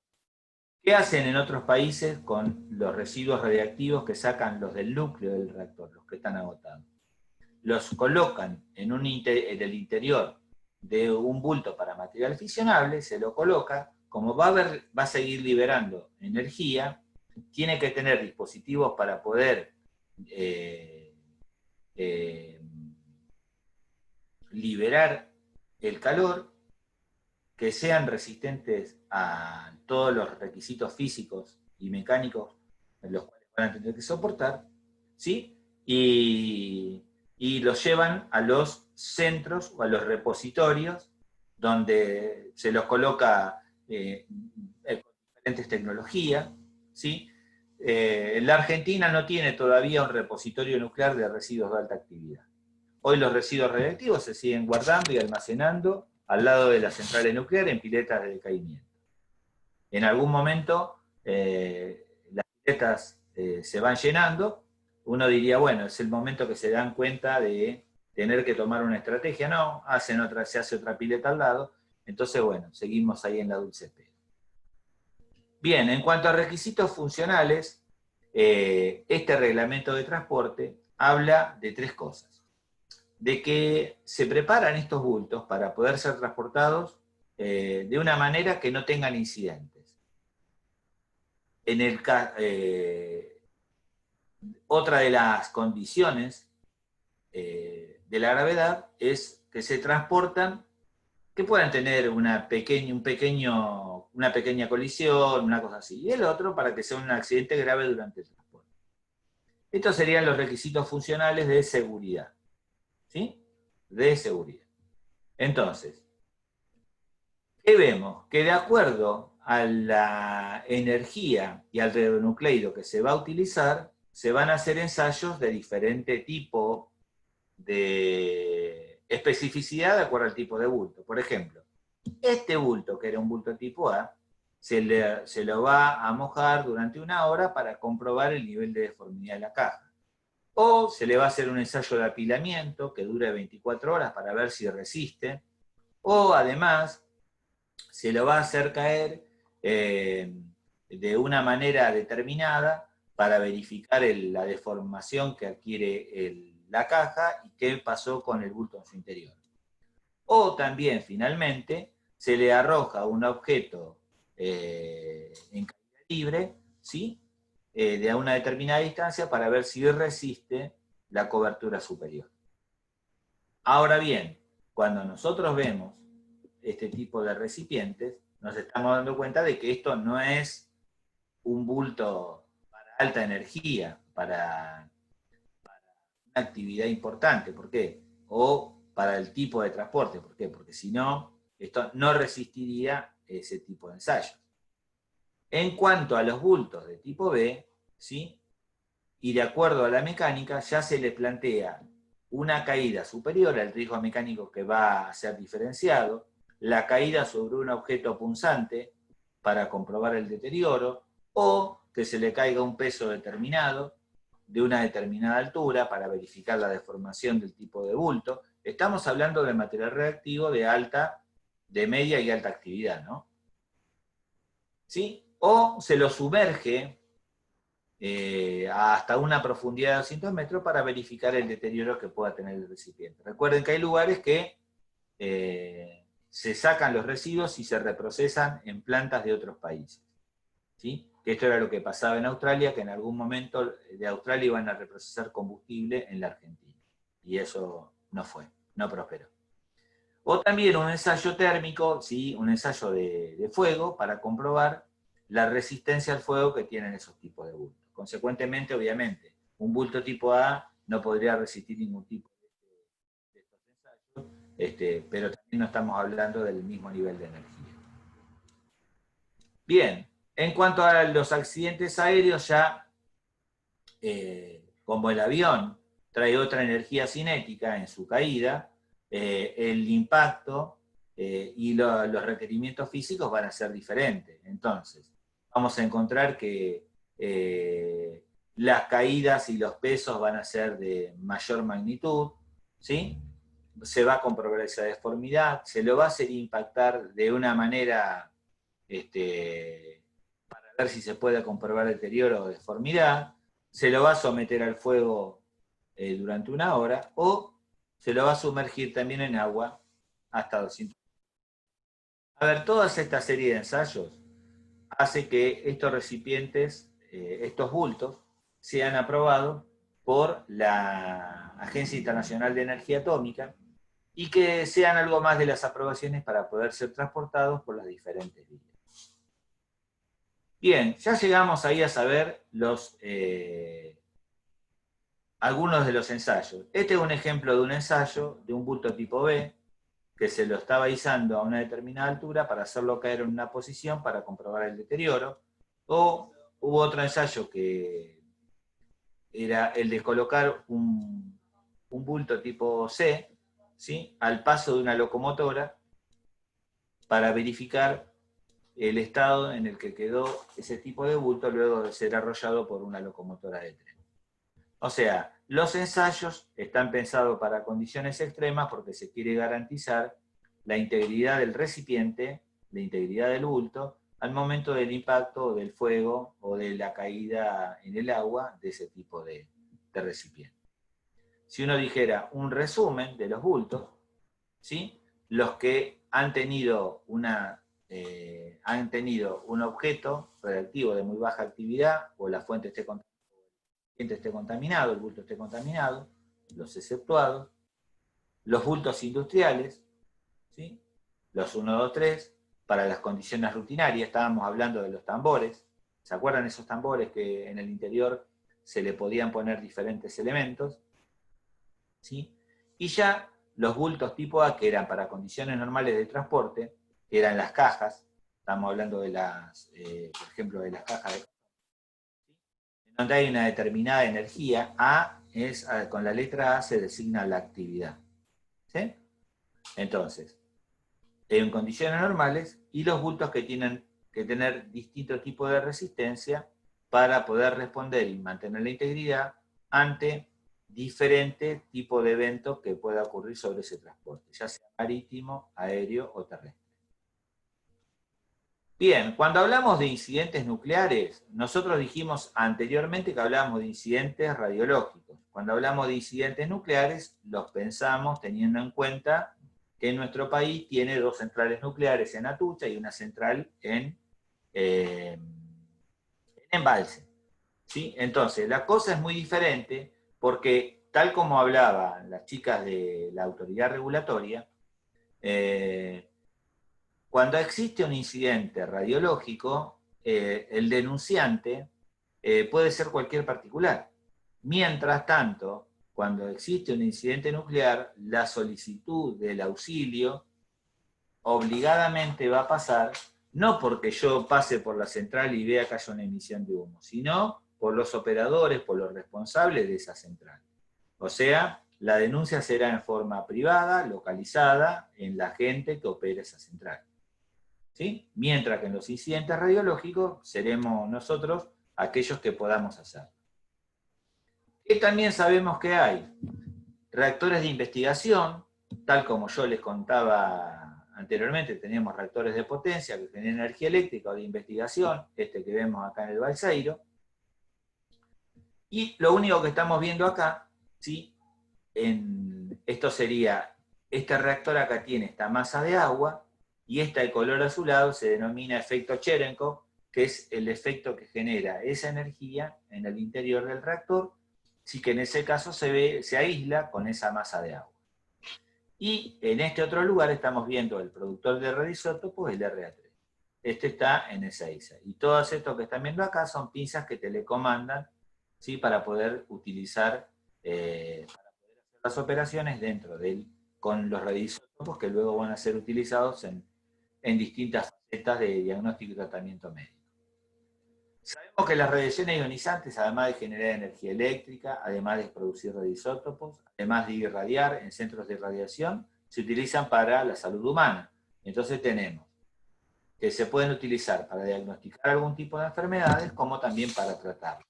¿qué hacen en otros países con los residuos radiactivos que sacan los del núcleo del reactor, los que están agotados? Los colocan en el interior de un bulto para material fisionable, se lo coloca, como va a seguir liberando energía, tiene que tener dispositivos para poder liberar el calor, que sean resistentes a todos los requisitos físicos y mecánicos en los cuales van a tener que soportar, ¿sí? Y los llevan a los centros o a los repositorios donde se los coloca con diferentes tecnologías, ¿sí? La Argentina no tiene todavía un repositorio nuclear de residuos de alta actividad. Hoy los residuos radiactivos se siguen guardando y almacenando al lado de las centrales nucleares en piletas de decaimiento. En algún momento las piletas se van llenando, uno diría, bueno, es el momento que se dan cuenta de tener que tomar una estrategia. No, se hace otra pileta al lado, entonces bueno, seguimos ahí en la dulce espera. Bien, en cuanto a requisitos funcionales, este reglamento de transporte habla de 3 cosas. De que se preparan estos bultos para poder ser transportados de una manera que no tengan incidentes. Otra de las condiciones de la gravedad es que se transportan, que puedan tener una pequeña colisión, una cosa así. Y el otro para que sea un accidente grave durante el transporte. Estos serían los requisitos funcionales de seguridad. ¿Sí? De seguridad. Entonces, ¿qué vemos? Que de acuerdo a la energía y al radionucleido que se va a utilizar, se van a hacer ensayos de diferente tipo de especificidad de acuerdo al tipo de bulto. Por ejemplo, este bulto, que era un bulto tipo A, se lo va a mojar durante 1 hora para comprobar el nivel de deformidad de la caja. O se le va a hacer un ensayo de apilamiento que dure 24 horas para ver si resiste. O además, se lo va a hacer caer de una manera determinada para verificar la deformación que adquiere la caja y qué pasó con el bulto en su interior. O también, finalmente, se le arroja un objeto en caída libre, ¿sí? De una determinada distancia para ver si resiste la cobertura superior. Ahora bien, cuando nosotros vemos este tipo de recipientes, nos estamos dando cuenta de que esto no es un bulto para alta energía, para una actividad importante. ¿Por qué? O para el tipo de transporte. ¿Por qué? Porque si no, esto no resistiría ese tipo de ensayos. En cuanto a los bultos de tipo B, ¿sí? Y de acuerdo a la mecánica, ya se le plantea una caída superior al riesgo mecánico que va a ser diferenciado, la caída sobre un objeto punzante para comprobar el deterioro, o que se le caiga un peso determinado de una determinada altura para verificar la deformación del tipo de bulto. Estamos hablando de material reactivo de media y alta actividad, ¿no? ¿Sí? O se lo sumerge hasta una profundidad de 200 metros para verificar el deterioro que pueda tener el recipiente. Recuerden que hay lugares que se sacan los residuos y se reprocesan en plantas de otros países. ¿Sí? Que esto era lo que pasaba en Australia, que en algún momento de Australia iban a reprocesar combustible en la Argentina. Y eso no prosperó. O también un ensayo térmico, ¿sí? Un ensayo de fuego para comprobar la resistencia al fuego que tienen esos tipos de bultos. Consecuentemente, obviamente, un bulto tipo A no podría resistir ningún tipo de estos ensayos, pero también no estamos hablando del mismo nivel de energía. Bien, en cuanto a los accidentes aéreos, ya como el avión trae otra energía cinética en su caída, el impacto y los requerimientos físicos van a ser diferentes. Entonces, vamos a encontrar que las caídas y los pesos van a ser de mayor magnitud, ¿sí? Se va a comprobar esa deformidad, se lo va a hacer impactar de una manera para ver si se puede comprobar deterioro o deformidad, se lo va a someter al fuego durante 1 hora, o se lo va a sumergir también en agua hasta 200. A ver, toda esta serie de ensayos hace que estos recipientes, estos bultos, sean aprobados por la Agencia Internacional de Energía Atómica y que sean algo más de las aprobaciones para poder ser transportados por las diferentes vías. Bien, ya llegamos ahí a saber algunos de los ensayos. Este es un ejemplo de un ensayo de un bulto tipo B que se lo estaba izando a una determinada altura para hacerlo caer en una posición para comprobar el deterioro. O hubo otro ensayo que era el de colocar un bulto tipo C, ¿sí?, al paso de una locomotora para verificar el estado en el que quedó ese tipo de bulto luego de ser arrollado por una locomotora de tren. O sea, los ensayos están pensados para condiciones extremas porque se quiere garantizar la integridad del recipiente, la integridad del bulto, al momento del impacto o del fuego o de la caída en el agua de ese tipo de recipiente. Si uno dijera un resumen de los bultos, ¿sí?, los que han tenido un objeto radiactivo de muy baja actividad, o la fuente esté contaminado, el bulto esté contaminado, los exceptuados, los bultos industriales, ¿sí?, los 1, 2, 3, para las condiciones rutinarias. Estábamos hablando de los tambores. ¿Se acuerdan esos tambores que en el interior se le podían poner diferentes elementos? ¿Sí? Y ya los bultos tipo A, que eran para condiciones normales de transporte, que eran las cajas. Estamos hablando de las, por ejemplo, de las cajas de, donde hay una determinada energía. A es, con la letra A se designa la actividad. ¿Sí? Entonces, en condiciones normales, y los bultos que tienen que tener distintos tipos de resistencia para poder responder y mantener la integridad ante diferentes tipos de eventos que pueda ocurrir sobre ese transporte, ya sea marítimo, aéreo o terrestre. Bien, cuando hablamos de incidentes nucleares, nosotros dijimos anteriormente que hablábamos de incidentes radiológicos. Cuando hablamos de incidentes nucleares, los pensamos teniendo en cuenta que nuestro país tiene 2 centrales nucleares en Atucha y una central en Embalse. ¿Sí? Entonces, la cosa es muy diferente porque, tal como hablaban las chicas de la autoridad regulatoria, cuando existe un incidente radiológico, el denunciante puede ser cualquier particular. Mientras tanto, cuando existe un incidente nuclear, la solicitud del auxilio obligadamente va a pasar, no porque yo pase por la central y vea que haya una emisión de humo, sino por los operadores, por los responsables de esa central. O sea, la denuncia será en forma privada, localizada en la gente que opera esa central. ¿Sí? Mientras que en los incidentes radiológicos seremos nosotros aquellos que podamos hacer. Y también sabemos que hay reactores de investigación, tal como yo les contaba anteriormente, tenemos reactores de potencia que generan energía eléctrica o de investigación, este que vemos acá en el Balseiro. Y lo único que estamos viendo acá, ¿sí?, esto sería, este reactor acá tiene esta masa de agua, y esta de color azulado se denomina efecto Cherenkov, que es el efecto que genera esa energía en el interior del reactor, sí, que en ese caso se aísla con esa masa de agua. Y en este otro lugar estamos viendo el productor de radioisótopos, el RA3. Este está en Ezeiza. Y todos estos que están viendo acá son pinzas que telecomandan, ¿sí?, para poder utilizar, para poder hacer las operaciones dentro de él, con los radioisótopos que luego van a ser utilizados en distintas facetas de diagnóstico y tratamiento médico. Sabemos que las radiaciones ionizantes, además de generar energía eléctrica, además de producir radioisótopos, además de irradiar en centros de irradiación, se utilizan para la salud humana. Entonces tenemos que se pueden utilizar para diagnosticar algún tipo de enfermedades, como también para tratarlas.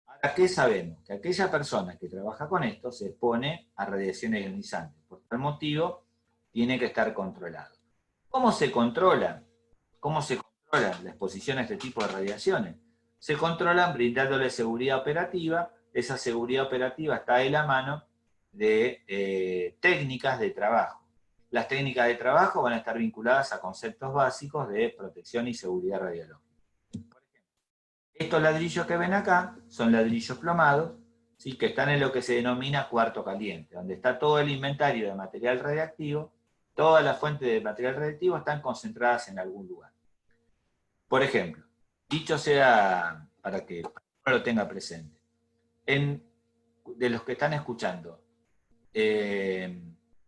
Ahora, ¿qué sabemos? Que aquella persona que trabaja con esto se expone a radiaciones ionizantes. Por tal motivo, tiene que estar controlado. ¿Cómo se controla? ¿Cómo se controla la exposición a este tipo de radiaciones? Se controlan brindándole seguridad operativa. Esa seguridad operativa está de la mano de técnicas de trabajo. Las técnicas de trabajo van a estar vinculadas a conceptos básicos de protección y seguridad radiológica. Por ejemplo, estos ladrillos que ven acá son ladrillos plomados, ¿sí?, que están en lo que se denomina cuarto caliente, donde está todo el inventario de material radiactivo. Todas las fuentes de material radiactivo están concentradas en algún lugar. Por ejemplo, dicho sea para que uno lo tenga presente, de los que están escuchando,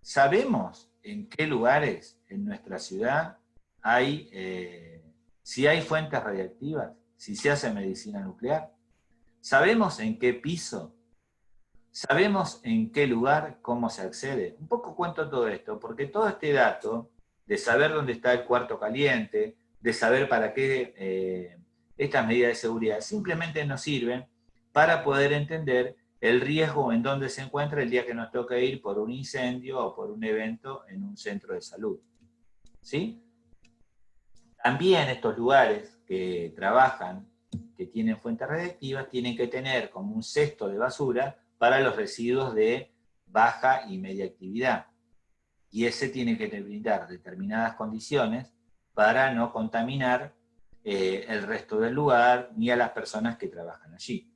¿sabemos en qué lugares en nuestra ciudad hay, si hay fuentes radiactivas, si se hace medicina nuclear? ¿Sabemos en qué piso ¿Sabemos en qué lugar, cómo se accede? Un poco cuento todo esto, porque todo este dato de saber dónde está el cuarto caliente, de saber para qué estas medidas de seguridad, simplemente nos sirven para poder entender el riesgo en donde se encuentra el día que nos toque ir por un incendio o por un evento en un centro de salud. ¿Sí? También estos lugares que trabajan, que tienen fuentes radiactivas, tienen que tener como un cesto de basura para los residuos de baja y media actividad. Y ese tiene que brindar determinadas condiciones para no contaminar el resto del lugar ni a las personas que trabajan allí.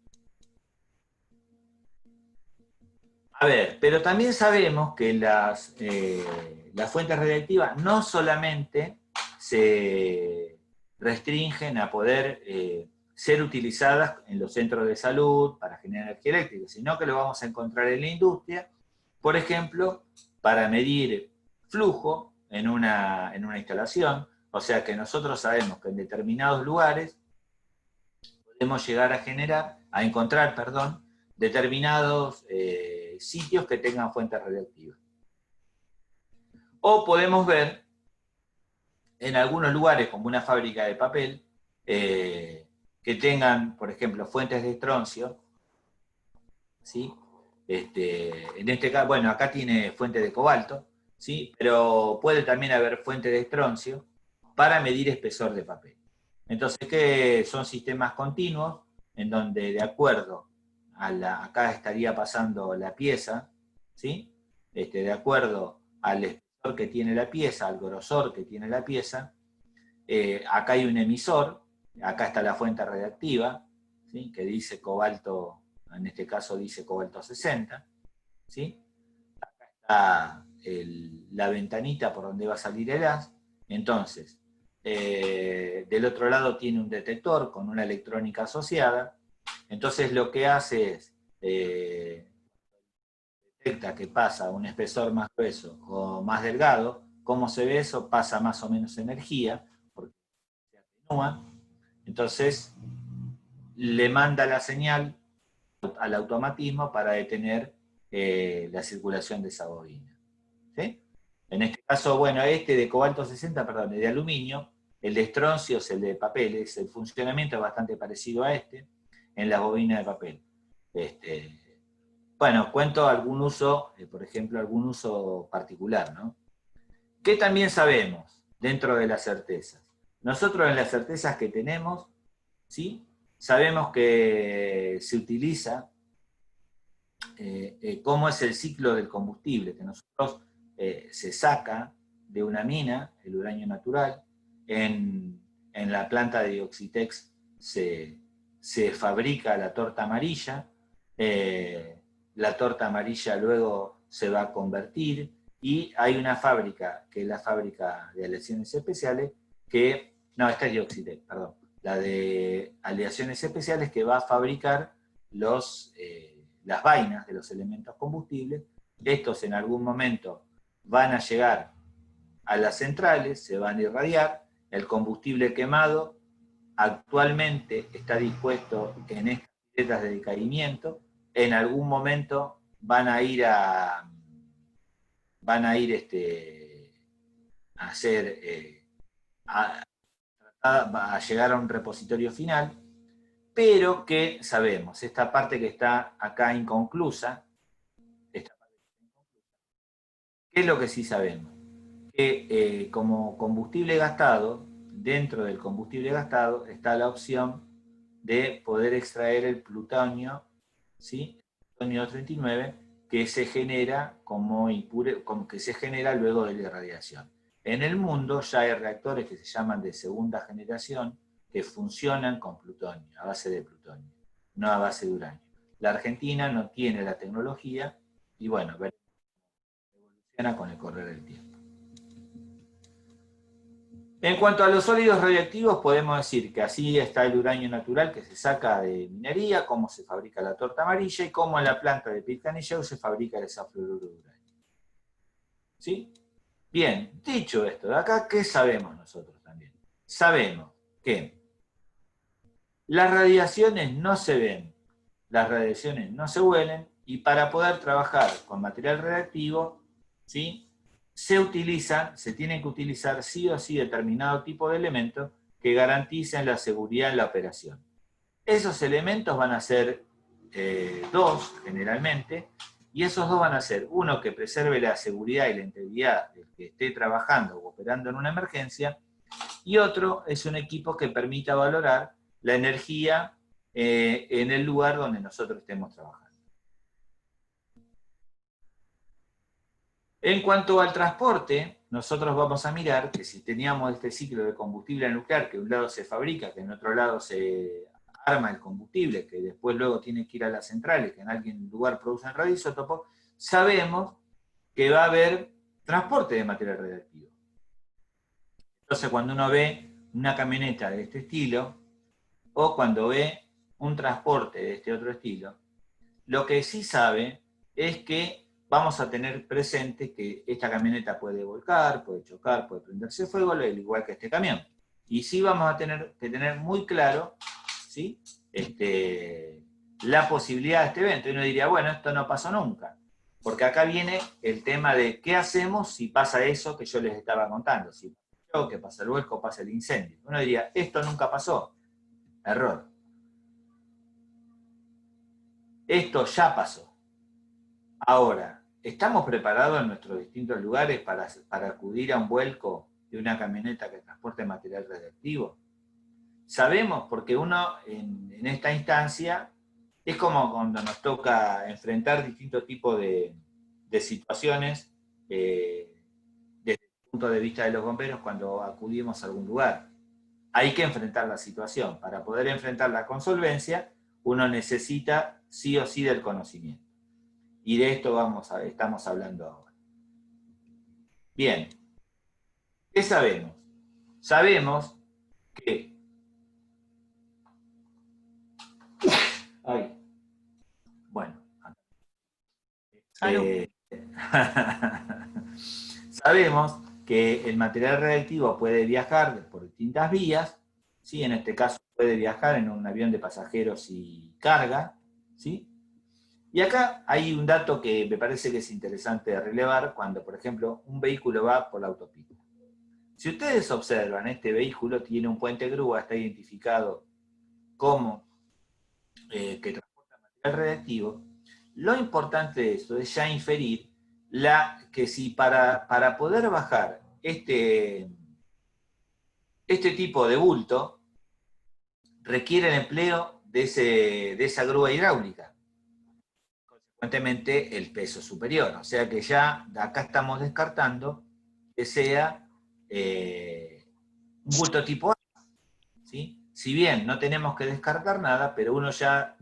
A ver, pero también sabemos que las fuentes radiactivas no solamente se restringen a poder ser utilizadas en los centros de salud para generar energía eléctrica, sino que lo vamos a encontrar en la industria, por ejemplo, para medir flujo en una instalación. O sea que nosotros sabemos que en determinados lugares podemos llegar a encontrar, determinados sitios que tengan fuentes radiactivas. O podemos ver en algunos lugares, como una fábrica de papel, que tengan, por ejemplo, fuentes de estroncio, ¿sí? En este caso, bueno, acá tiene fuente de cobalto, ¿sí? Pero puede también haber fuente de estroncio para medir espesor de papel. Entonces, que son sistemas continuos, en donde de acuerdo acá estaría pasando la pieza, ¿sí? De acuerdo al espesor que tiene la pieza, al grosor que tiene la pieza, acá hay un emisor, acá está la fuente radiactiva, ¿sí? Que dice cobalto, en este caso dice cobalto 60, ¿sí? Acá está la ventanita por donde va a salir el haz. Entonces, del otro lado tiene un detector con una electrónica asociada. Entonces lo que hace es, detecta que pasa un espesor más grueso o más delgado. ¿Cómo se ve eso? Pasa más o menos energía, porque se atenúa. Entonces le manda la señal al automatismo para detener la circulación de esa bobina. ¿Sí? En este caso, bueno, de cobalto 60, perdón, de aluminio, el de estroncio es el de papel, el funcionamiento es bastante parecido a en las bobinas de papel. Bueno, cuento algún uso, por ejemplo, algún uso particular, ¿no? ¿Qué también sabemos dentro de las certezas? Nosotros en las certezas que tenemos, ¿sí? Sabemos que se utiliza cómo es el ciclo del combustible, que nosotros se saca de una mina, el uranio natural, en la planta de Oxitex se fabrica la torta amarilla, la torta amarilla luego se va a convertir, y hay una fábrica, que es la fábrica de aleaciones especiales, no, esta es de Oxitex, perdón, la de aleaciones especiales, que va a fabricar las vainas de los elementos combustibles. Estos en algún momento van a llegar a las centrales, se van a irradiar. El combustible quemado actualmente está dispuesto en estas piletas de decaimiento. En algún momento van a ir a hacer, a llegar a un repositorio final, pero que sabemos, esta parte que está acá inconclusa, ¿qué es lo que sí sabemos? Que como combustible gastado, dentro del combustible gastado está la opción de poder extraer el plutonio, ¿sí? Plutonio 39, que se genera que se genera luego de la irradiación. En el mundo ya hay reactores que se llaman de segunda generación, que funcionan con plutonio, a base de plutonio, no a base de uranio. La Argentina no tiene la tecnología, y bueno, evoluciona con el correr del tiempo. En cuanto a los sólidos radioactivos, podemos decir que así está el uranio natural que se saca de minería, cómo se fabrica la torta amarilla y cómo en la planta de Pitcairn se fabrica el hexafluoruro de uranio. ¿Sí? Bien, dicho esto de acá, ¿qué sabemos nosotros también? Sabemos que las radiaciones no se ven, las radiaciones no se huelen Y para poder trabajar con material radiactivo, ¿sí?, se tienen que utilizar sí o sí determinado tipo de elementos que garanticen la seguridad en la operación. Esos elementos van a ser dos, generalmente, y esos dos van a ser uno que preserve la seguridad y la integridad del que esté trabajando o operando en una emergencia, y otro es un equipo que permita valorar la energía en el lugar donde nosotros estemos trabajando. En cuanto al transporte, nosotros vamos a mirar que si teníamos este ciclo de combustible nuclear, que de un lado se fabrica, que en otro lado se arma el combustible, que después luego tiene que ir a las centrales, que en algún lugar producen radioisótopos, sabemos que va a haber transporte de material radiactivo. Entonces, cuando uno ve una camioneta de este estilo, o cuando ve un transporte de este otro estilo, lo que sí sabe es que vamos a tener presente que esta camioneta puede volcar, puede chocar, puede prenderse fuego, al igual que este camión. Y sí vamos a tener que tener muy claro, ¿sí?, la posibilidad de este evento. Y uno diría, bueno, esto no pasó nunca. Porque acá viene el tema de qué hacemos si pasa eso que yo les estaba contando. Si pasa que pasa el vuelco, pasa el incendio. Uno diría, esto nunca pasó. Error. Esto ya pasó. Ahora, ¿estamos preparados en nuestros distintos lugares para acudir a un vuelco de una camioneta que transporte material radiactivo? Sabemos, porque uno en esta instancia es como cuando nos toca enfrentar distintos tipos de situaciones desde el punto de vista de los bomberos cuando acudimos a algún lugar. Hay que enfrentar la situación. Para poder enfrentarla con solvencia, uno necesita sí o sí del conocimiento. Y de esto estamos hablando ahora. Bien, ¿qué sabemos? Sabemos que... Ay, bueno. Sabemos que el material radiactivo puede viajar por distintas vías, ¿sí? En este caso puede viajar en un avión de pasajeros y carga, ¿sí? Y acá hay un dato que me parece que es interesante relevar cuando, por ejemplo, un vehículo va por la autopista. Si ustedes observan, este vehículo tiene un puente grúa, está identificado como que transporta material radiactivo. Lo importante de esto es ya inferir que si para poder bajar este tipo de bulto requiere el empleo de esa grúa hidráulica. Consecuentemente, el peso superior. O sea que ya acá estamos descartando que sea un bulto tipo A, ¿sí? Si bien no tenemos que descartar nada, pero uno ya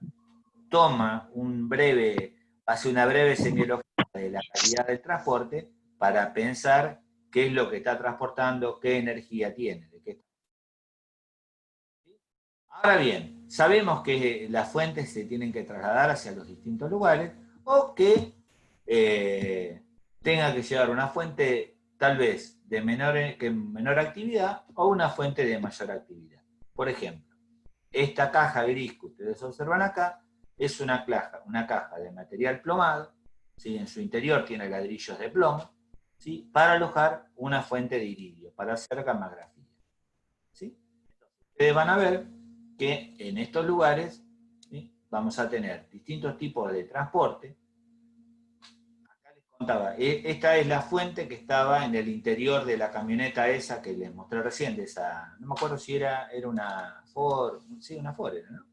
hace una breve semiología de la calidad del transporte para pensar qué es lo que está transportando, qué energía tiene. Ahora bien, sabemos que las fuentes se tienen que trasladar hacia los distintos lugares o que tenga que llevar una fuente tal vez de menor actividad o una fuente de mayor actividad. Por ejemplo, esta caja gris que ustedes observan acá es una caja de material plomado, ¿sí? En su interior tiene ladrillos de plomo, ¿sí?, para alojar una fuente de iridio, para hacer gammagrafía, ¿sí? Ustedes van a ver que en estos lugares, ¿sí?, vamos a tener distintos tipos de transporte. Acá les contaba, esta es la fuente que estaba en el interior de la camioneta esa que les mostré recién, de esa, no me acuerdo si era una Ford, sí, una Ford era, ¿no?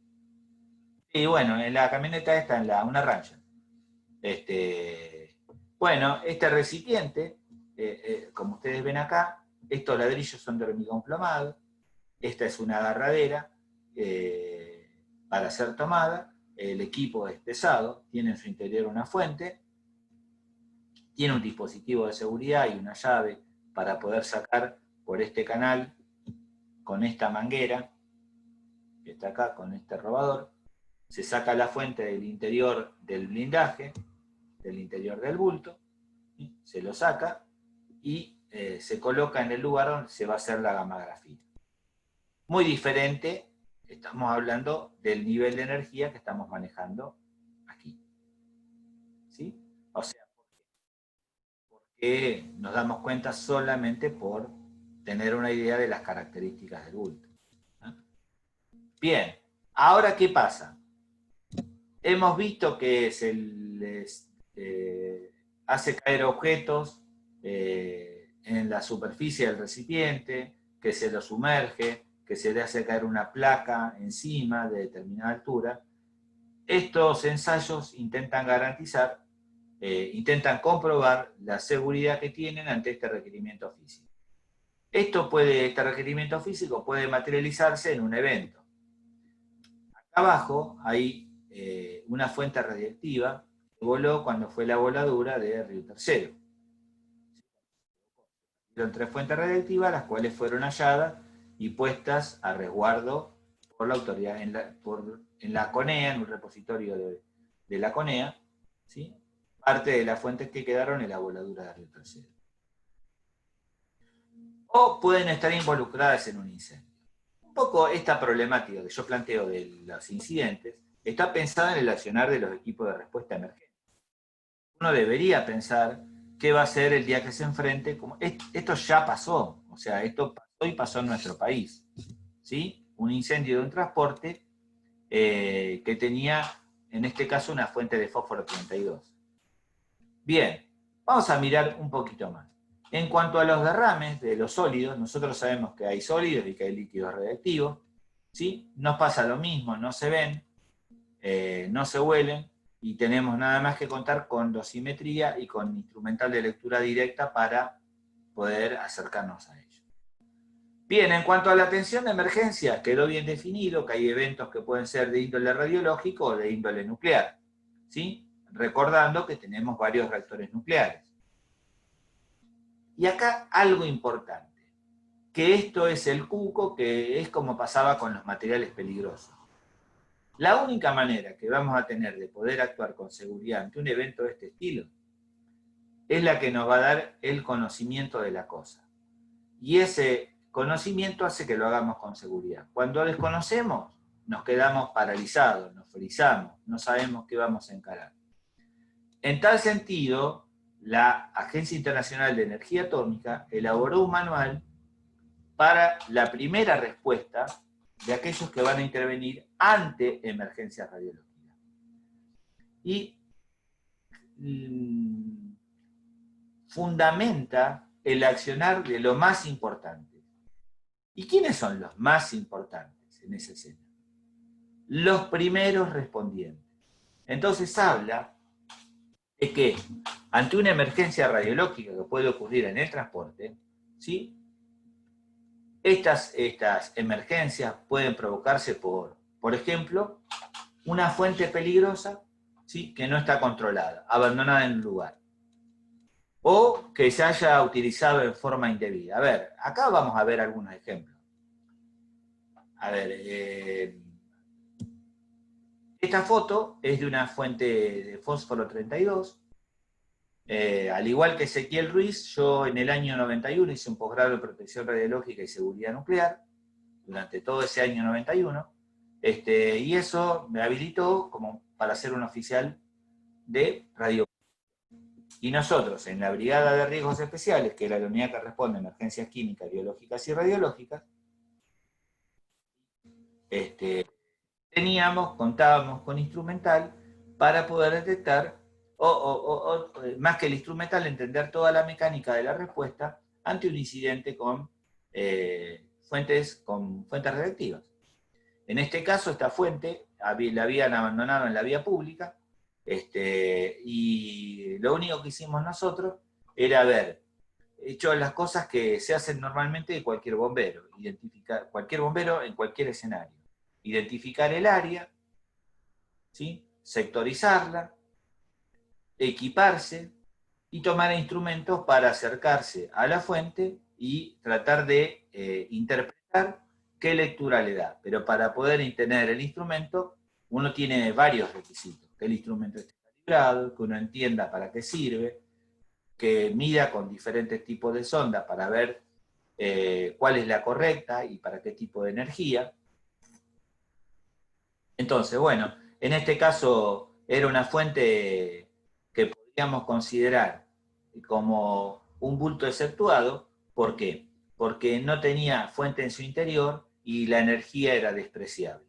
Y bueno, en la camioneta esta, una Ranger. Bueno, este recipiente, como ustedes ven acá, estos ladrillos son de hormigón plomado, esta es una agarradera para ser tomada, el equipo es pesado, tiene en su interior una fuente, tiene un dispositivo de seguridad y una llave para poder sacar por este canal con esta manguera, que está acá con este robador, se saca la fuente del interior del blindaje, del interior del bulto, ¿sí?, se lo saca y se coloca en el lugar donde se va a hacer la gammagrafía. Muy diferente, estamos hablando del nivel de energía que estamos manejando aquí. ¿sí? O sea, porque nos damos cuenta solamente por tener una idea de las características del bulto. Bien, ahora ¿qué pasa? Hemos visto que se les hace caer objetos en la superficie del recipiente, que se lo sumerge, que se le hace caer una placa encima de determinada altura. Estos ensayos intentan garantizar, intentan comprobar la seguridad que tienen ante este requerimiento físico. Este requerimiento físico puede materializarse en un evento. Acá abajo hay una fuente radiactiva que voló cuando fue la voladura de Río Tercero. Fueron 3 fuentes radiactivas, las cuales fueron halladas y puestas a resguardo por la autoridad en la CONEA, en un repositorio de la CONEA, ¿sí? Parte de las fuentes que quedaron en la voladura de Río Tercero. O pueden estar involucradas en un incendio. Un poco esta problemática que yo planteo de los incidentes está pensada en el accionar de los equipos de respuesta emergente. Uno debería pensar qué va a hacer el día que se enfrente. Esto ya pasó, o sea, esto pasó y pasó en nuestro país, ¿sí? Un incendio de un transporte que tenía, en este caso, una fuente de fósforo 32. Bien, vamos a mirar un poquito más. En cuanto a los derrames de los sólidos, nosotros sabemos que hay sólidos y que hay líquidos radiactivos, ¿sí? Nos pasa lo mismo, no se ven, no se huelen, y tenemos nada más que contar con dosimetría y con instrumental de lectura directa para poder acercarnos a ello. Bien, en cuanto a la atención de emergencia, quedó bien definido que hay eventos que pueden ser de índole radiológico o de índole nuclear, ¿sí? Recordando que tenemos varios reactores nucleares. Y acá algo importante, que esto es el cuco, que es como pasaba con los materiales peligrosos. La única manera que vamos a tener de poder actuar con seguridad ante un evento de este estilo es la que nos va a dar el conocimiento de la cosa. Y ese conocimiento hace que lo hagamos con seguridad. Cuando desconocemos, nos quedamos paralizados, nos frizamos, no sabemos qué vamos a encarar. En tal sentido, la Agencia Internacional de Energía Atómica elaboró un manual para la primera respuesta de aquellos que van a intervenir ante emergencias radiológicas. Y fundamenta el accionar de lo más importante. ¿Y quiénes son los más importantes en esa escena? Los primeros respondientes. Entonces habla de que ante una emergencia radiológica que puede ocurrir en el transporte, ¿sí? Estas emergencias pueden provocarse por ejemplo, una fuente peligrosa, ¿sí? Que no está controlada, abandonada en un lugar, o que se haya utilizado en forma indebida. A ver, acá vamos a ver algunos ejemplos. A ver, esta foto es de una fuente de fósforo 32. Al igual que Ezequiel Ruiz, yo en el año 91 hice un posgrado en protección radiológica y seguridad nuclear, durante todo ese año 91, y eso me habilitó como para ser un oficial de radio. Y nosotros, en la Brigada de Riesgos Especiales, que era la unidad que responde a emergencias químicas, biológicas y radiológicas, contábamos con instrumental para poder detectar, más que el instrumental, entender toda la mecánica de la respuesta ante un incidente con fuentes radiactivas. En este caso, esta fuente la habían abandonado en la vía pública, y lo único que hicimos nosotros era haber hecho las cosas que se hacen normalmente de cualquier bombero, identificar cualquier bombero en cualquier escenario. Identificar el área, ¿sí? Sectorizarla, equiparse y tomar instrumentos para acercarse a la fuente y tratar de interpretar qué lectura le da. Pero para poder tener el instrumento, uno tiene varios requisitos. Que el instrumento esté calibrado, que uno entienda para qué sirve, que mida con diferentes tipos de sonda para ver cuál es la correcta y para qué tipo de energía. Entonces, bueno, en este caso era una fuente que podríamos considerar como un bulto exceptuado. ¿Por qué? Porque no tenía fuente en su interior y la energía era despreciable.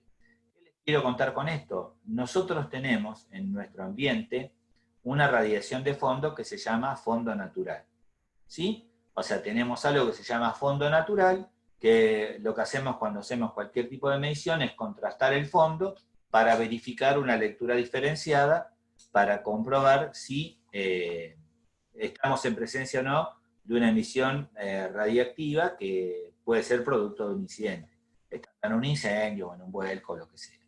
¿Qué les quiero contar con esto? Nosotros tenemos en nuestro ambiente una radiación de fondo que se llama fondo natural, ¿sí? O sea, tenemos algo que se llama fondo natural, que lo que hacemos cuando hacemos cualquier tipo de medición es contrastar el fondo para verificar una lectura diferenciada, para comprobar si estamos en presencia o no de una emisión radiactiva que puede ser producto de un incidente. En un incendio, en un vuelco, lo que sea.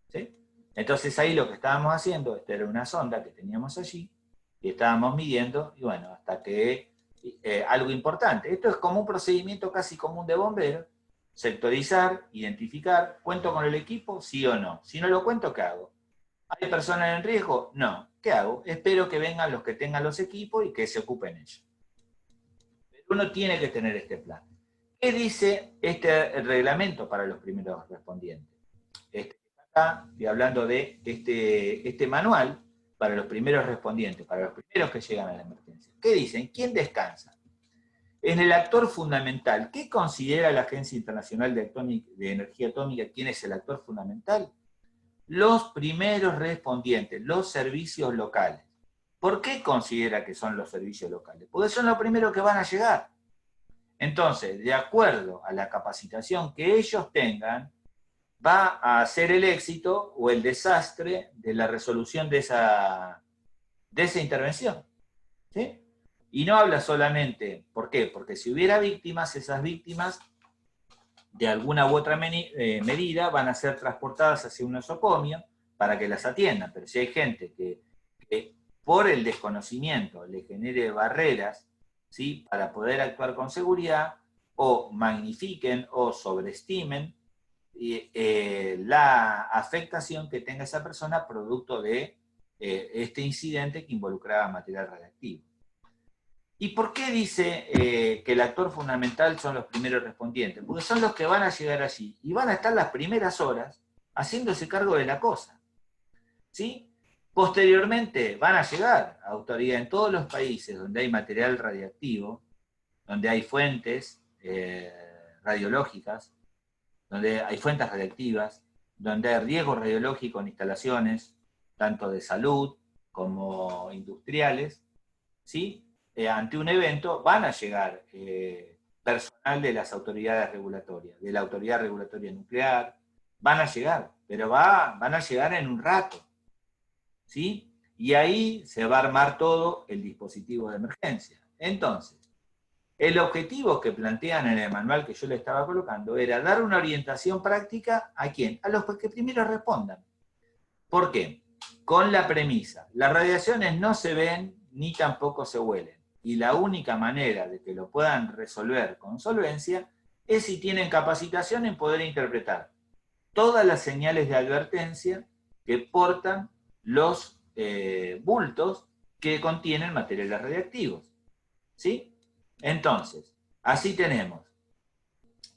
¿Sí? Entonces ahí lo que estábamos haciendo, esta era una sonda que teníamos allí, y estábamos midiendo, y bueno, hasta que algo importante. Esto es como un procedimiento casi común de bombero: sectorizar, identificar, ¿cuento con el equipo? Sí o no. Si no lo cuento, ¿qué hago? ¿Hay personas en riesgo? No. ¿Qué hago? Espero que vengan los que tengan los equipos y que se ocupen ellos. Pero uno tiene que tener este plan. ¿Qué dice este reglamento para los primeros respondientes? Acá estoy hablando de este manual para los primeros respondientes, para los primeros que llegan a la emergencia. ¿Qué dicen? ¿Quién descansa? En el actor fundamental, ¿qué considera la Agencia Internacional de Energía Atómica? ¿Quién es el actor fundamental? Los primeros respondientes, los servicios locales. ¿Por qué considera que son los servicios locales? Porque son los primeros que van a llegar. Entonces, de acuerdo a la capacitación que ellos tengan, va a ser el éxito o el desastre de la resolución de esa intervención. ¿Sí? Y no habla solamente, ¿por qué? Porque si hubiera víctimas, esas víctimas de alguna u otra medida van a ser transportadas hacia un nosocomio para que las atiendan. Pero si hay gente que por el desconocimiento le genere barreras, ¿sí?, para poder actuar con seguridad, o magnifiquen o sobreestimen la afectación que tenga esa persona producto de este incidente que involucraba material radiactivo. ¿Y por qué dice que el actor fundamental son los primeros respondientes? Porque son los que van a llegar allí y van a estar las primeras horas haciéndose cargo de la cosa. ¿Sí? Posteriormente van a llegar autoridades en todos los países donde hay material radiactivo, donde hay fuentes radiológicas, donde hay fuentes radiactivas, donde hay riesgo radiológico en instalaciones, tanto de salud como industriales, ¿sí? Ante un evento van a llegar personal de las autoridades regulatorias, de la Autoridad Regulatoria Nuclear, van a llegar, pero van a llegar en un rato, ¿sí? Y ahí se va a armar todo el dispositivo de emergencia. Entonces, el objetivo que plantean en el manual que yo le estaba colocando era dar una orientación práctica ¿a quién? A los que primero respondan. ¿Por qué? Con la premisa: las radiaciones no se ven ni tampoco se huelen. Y la única manera de que lo puedan resolver con solvencia es si tienen capacitación en poder interpretar todas las señales de advertencia que portan los bultos que contienen materiales radiactivos. ¿Sí? Entonces, así tenemos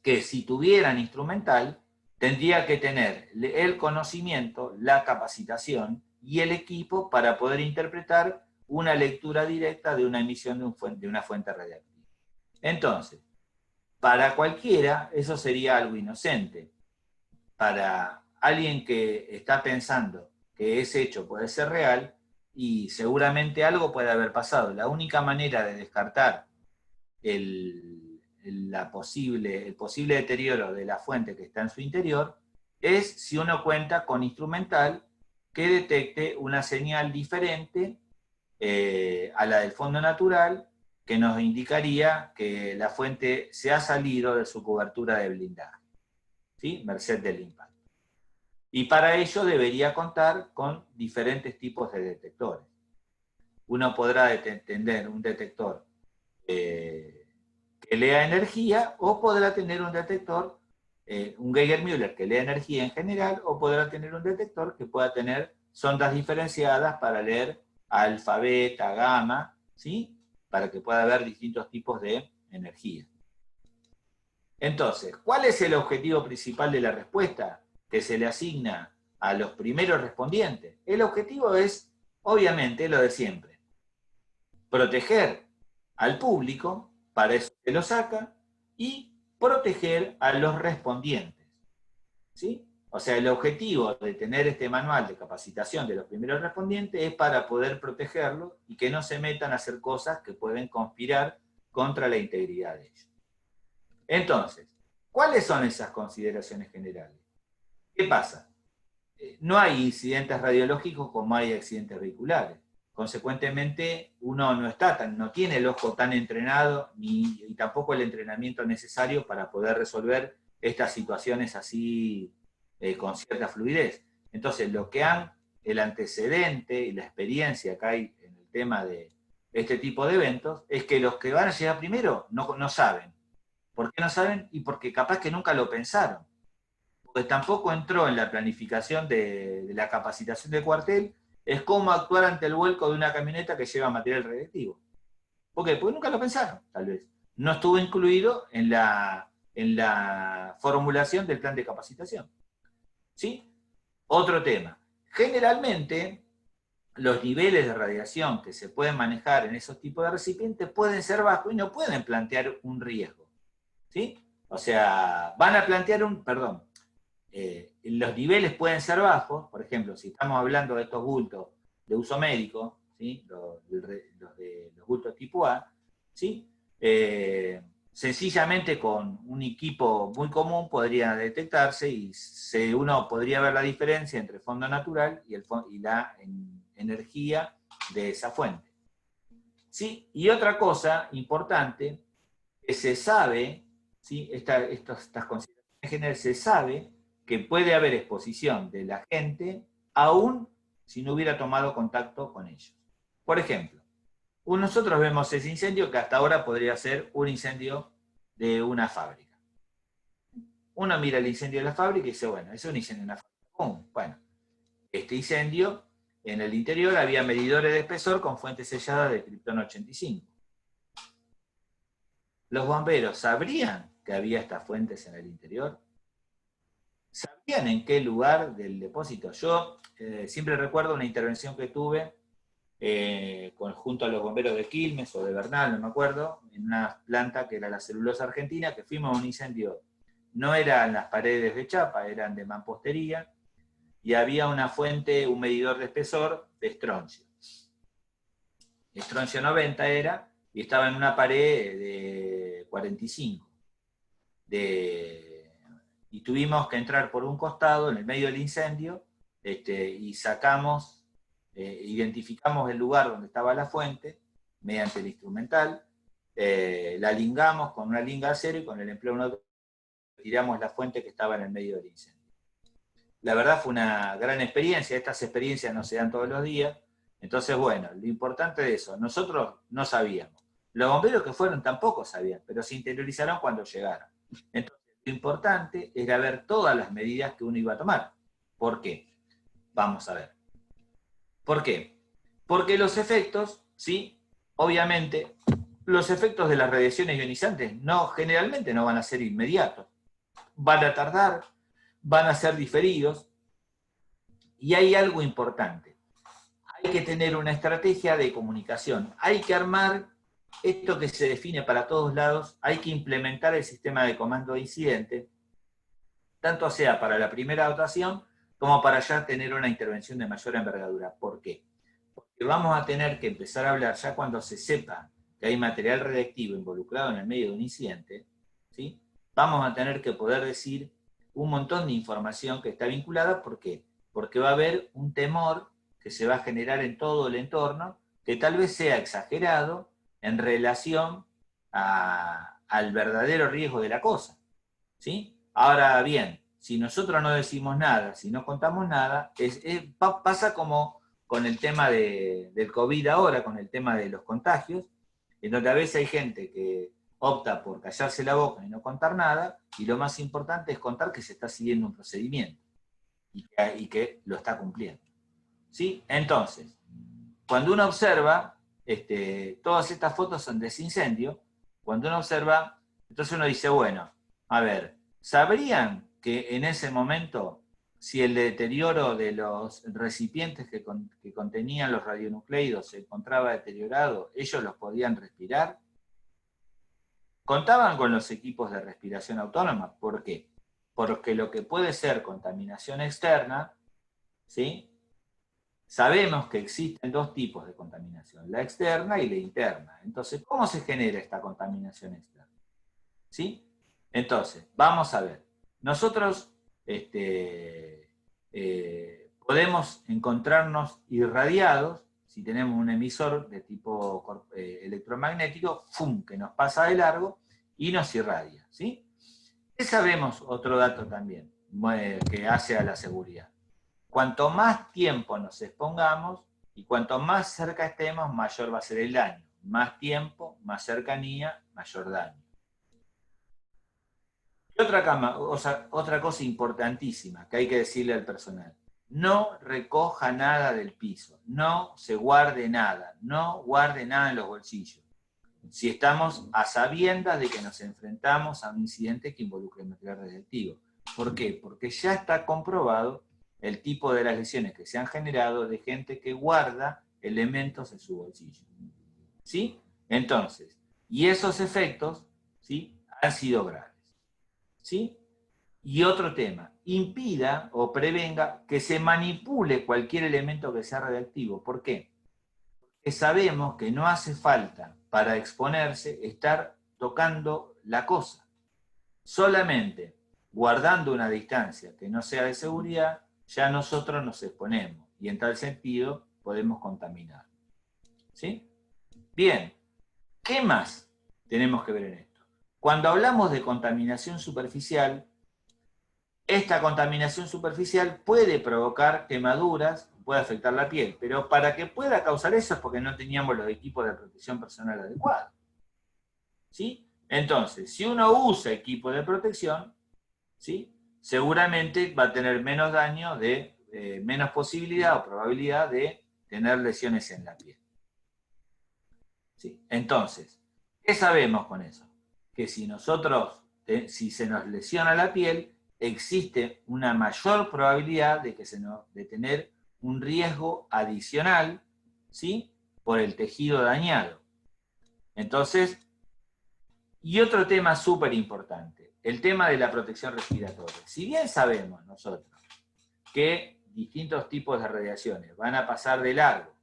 que si tuvieran instrumental, tendría que tener el conocimiento, la capacitación y el equipo para poder interpretar una lectura directa de una emisión de una fuente radiactiva. Entonces, para cualquiera eso sería algo inocente. Para alguien que está pensando que ese hecho puede ser real, y seguramente algo puede haber pasado. La única manera de descartar el posible deterioro de la fuente que está en su interior es si uno cuenta con instrumental que detecte una señal diferente a la del fondo natural, que nos indicaría que la fuente se ha salido de su cobertura de blindaje, ¿sí?, merced del impacto. Y para ello debería contar con diferentes tipos de detectores. Uno podrá tener un detector que lea energía, o podrá tener un detector, un Geiger-Müller que lea energía en general, o podrá tener un detector que pueda tener sondas diferenciadas para leer alfa, beta, gamma, ¿sí?, para que pueda haber distintos tipos de energía. Entonces, ¿cuál es el objetivo principal de la respuesta que se le asigna a los primeros respondientes? El objetivo es, obviamente, lo de siempre: proteger al público, para eso se lo saca, y proteger a los respondientes. ¿Sí? O sea, el objetivo de tener este manual de capacitación de los primeros respondientes es para poder protegerlos y que no se metan a hacer cosas que pueden conspirar contra la integridad de ellos. Entonces, ¿cuáles son esas consideraciones generales? ¿Qué pasa? No hay incidentes radiológicos como hay accidentes vehiculares. Consecuentemente, uno no tiene el ojo tan entrenado y tampoco el entrenamiento necesario para poder resolver estas situaciones así con cierta fluidez. Entonces, el antecedente y la experiencia que hay en el tema de este tipo de eventos es que los que van a llegar primero no saben. ¿Por qué no saben? Y porque capaz que nunca lo pensaron. Porque tampoco entró en la planificación de la capacitación del cuartel, es cómo actuar ante el vuelco de una camioneta que lleva material radiactivo. ¿Por qué? Porque nunca lo pensaron, tal vez. No estuvo incluido en la formulación del plan de capacitación. ¿Sí? Otro tema. Generalmente, los niveles de radiación que se pueden manejar en esos tipos de recipientes pueden ser bajos y no pueden plantear un riesgo. ¿Sí? O sea, van a plantear los niveles pueden ser bajos, por ejemplo, si estamos hablando de estos bultos de uso médico, ¿sí? los bultos tipo A, ¿sí? Sencillamente con un equipo muy común podría detectarse y uno podría ver la diferencia entre el fondo natural y la energía de esa fuente. ¿Sí? Y otra cosa importante, que se sabe, ¿sí? Estas consideraciones generales, se sabe que puede haber exposición de la gente aún si no hubiera tomado contacto con ellos. Por ejemplo, nosotros vemos ese incendio que hasta ahora podría ser un incendio de una fábrica. Uno mira el incendio de la fábrica y dice, bueno, es un incendio de una fábrica. Bueno, este incendio, en el interior había medidores de espesor con fuente sellada de Krypton 85. ¿Los bomberos sabrían que había estas fuentes en el interior? ¿Sabían en qué lugar del depósito? Yo siempre recuerdo una intervención que tuve junto a los bomberos de Quilmes o de Bernal, no me acuerdo, en una planta que era la Celulosa Argentina, que fuimos a un incendio. No eran las paredes de chapa, eran de mampostería, y había una fuente, un medidor de espesor de estroncio. Estroncio 90 era, y estaba en una pared de 45. Y tuvimos que entrar por un costado, en el medio del incendio, y identificamos el lugar donde estaba la fuente, mediante el instrumental, la lingamos con una linga de acero y con el empleo de un tiramos la fuente que estaba en el medio del incendio. La verdad fue una gran experiencia, estas experiencias no se dan todos los días, entonces bueno, lo importante de eso, nosotros no sabíamos, los bomberos que fueron tampoco sabían, pero se interiorizaron cuando llegaron. Entonces lo importante era ver todas las medidas que uno iba a tomar. ¿Por qué? Vamos a ver. ¿Por qué? Porque los efectos, ¿sí? Obviamente, los efectos de las radiaciones ionizantes generalmente no van a ser inmediatos. Van a tardar, van a ser diferidos, y hay algo importante. Hay que tener una estrategia de comunicación. Hay que armar esto que se define para todos lados, hay que implementar el sistema de comando de incidente, tanto sea para la primera dotación como para ya tener una intervención de mayor envergadura. ¿Por qué? Porque vamos a tener que empezar a hablar ya cuando se sepa que hay material radiactivo involucrado en el medio de un incidente, ¿sí? Vamos a tener que poder decir un montón de información que está vinculada. ¿Por qué? Porque va a haber un temor que se va a generar en todo el entorno, que tal vez sea exagerado en relación al verdadero riesgo de la cosa. ¿Sí? Ahora bien, si nosotros no decimos nada, si no contamos nada, pasa como con el tema del COVID ahora, con el tema de los contagios, en donde a veces hay gente que opta por callarse la boca y no contar nada, y lo más importante es contar que se está siguiendo un procedimiento y que lo está cumpliendo. ¿Sí? Entonces, cuando uno observa, todas estas fotos son de ese incendio, cuando uno observa, entonces uno dice, bueno, a ver, ¿sabrían que en ese momento si el deterioro de los recipientes que contenían los radionucleidos se encontraba deteriorado, ellos los podían respirar. Contaban con los equipos de respiración autónoma. ¿Por qué? Porque lo que puede ser contaminación externa, ¿sí? Sabemos que existen dos tipos de contaminación, la externa y la interna. Entonces, ¿cómo se genera esta contaminación externa? ¿Sí? Entonces, vamos a ver. Nosotros podemos encontrarnos irradiados si tenemos un emisor de tipo electromagnético, ¡fum!, que nos pasa de largo y nos irradia. ¿Sí? ¿Qué sabemos? Otro dato también que hace a la seguridad. Cuanto más tiempo nos expongamos y cuanto más cerca estemos, mayor va a ser el daño. Más tiempo, más cercanía, mayor daño. Y otra cosa importantísima que hay que decirle al personal: no recoja nada del piso, no se guarde nada, no guarde nada en los bolsillos. Si estamos a sabiendas de que nos enfrentamos a un incidente que involucre material radiactivo. ¿Por qué? Porque ya está comprobado el tipo de las lesiones que se han generado de gente que guarda elementos en su bolsillo. ¿Sí? Entonces, y esos efectos, ¿sí?, han sido graves. ¿Sí? Y otro tema, impida o prevenga que se manipule cualquier elemento que sea radiactivo. ¿Por qué? Porque sabemos que no hace falta para exponerse estar tocando la cosa. Solamente guardando una distancia que no sea de seguridad, ya nosotros nos exponemos y en tal sentido podemos contaminar. ¿Sí? Bien, ¿qué más tenemos que ver en esto? Cuando hablamos de contaminación superficial, esta contaminación superficial puede provocar quemaduras, puede afectar la piel, pero para que pueda causar eso es porque no teníamos los equipos de protección personal adecuados. ¿Sí? Entonces, si uno usa equipo de protección, ¿sí?, seguramente va a tener menos daño, menos posibilidad o probabilidad de tener lesiones en la piel. ¿Sí? Entonces, ¿qué sabemos con eso? Que si si se nos lesiona la piel, existe una mayor probabilidad de tener un riesgo adicional, ¿sí?, por el tejido dañado. Entonces, y otro tema súper importante, el tema de la protección respiratoria. Si bien sabemos nosotros que distintos tipos de radiaciones van a pasar de largo,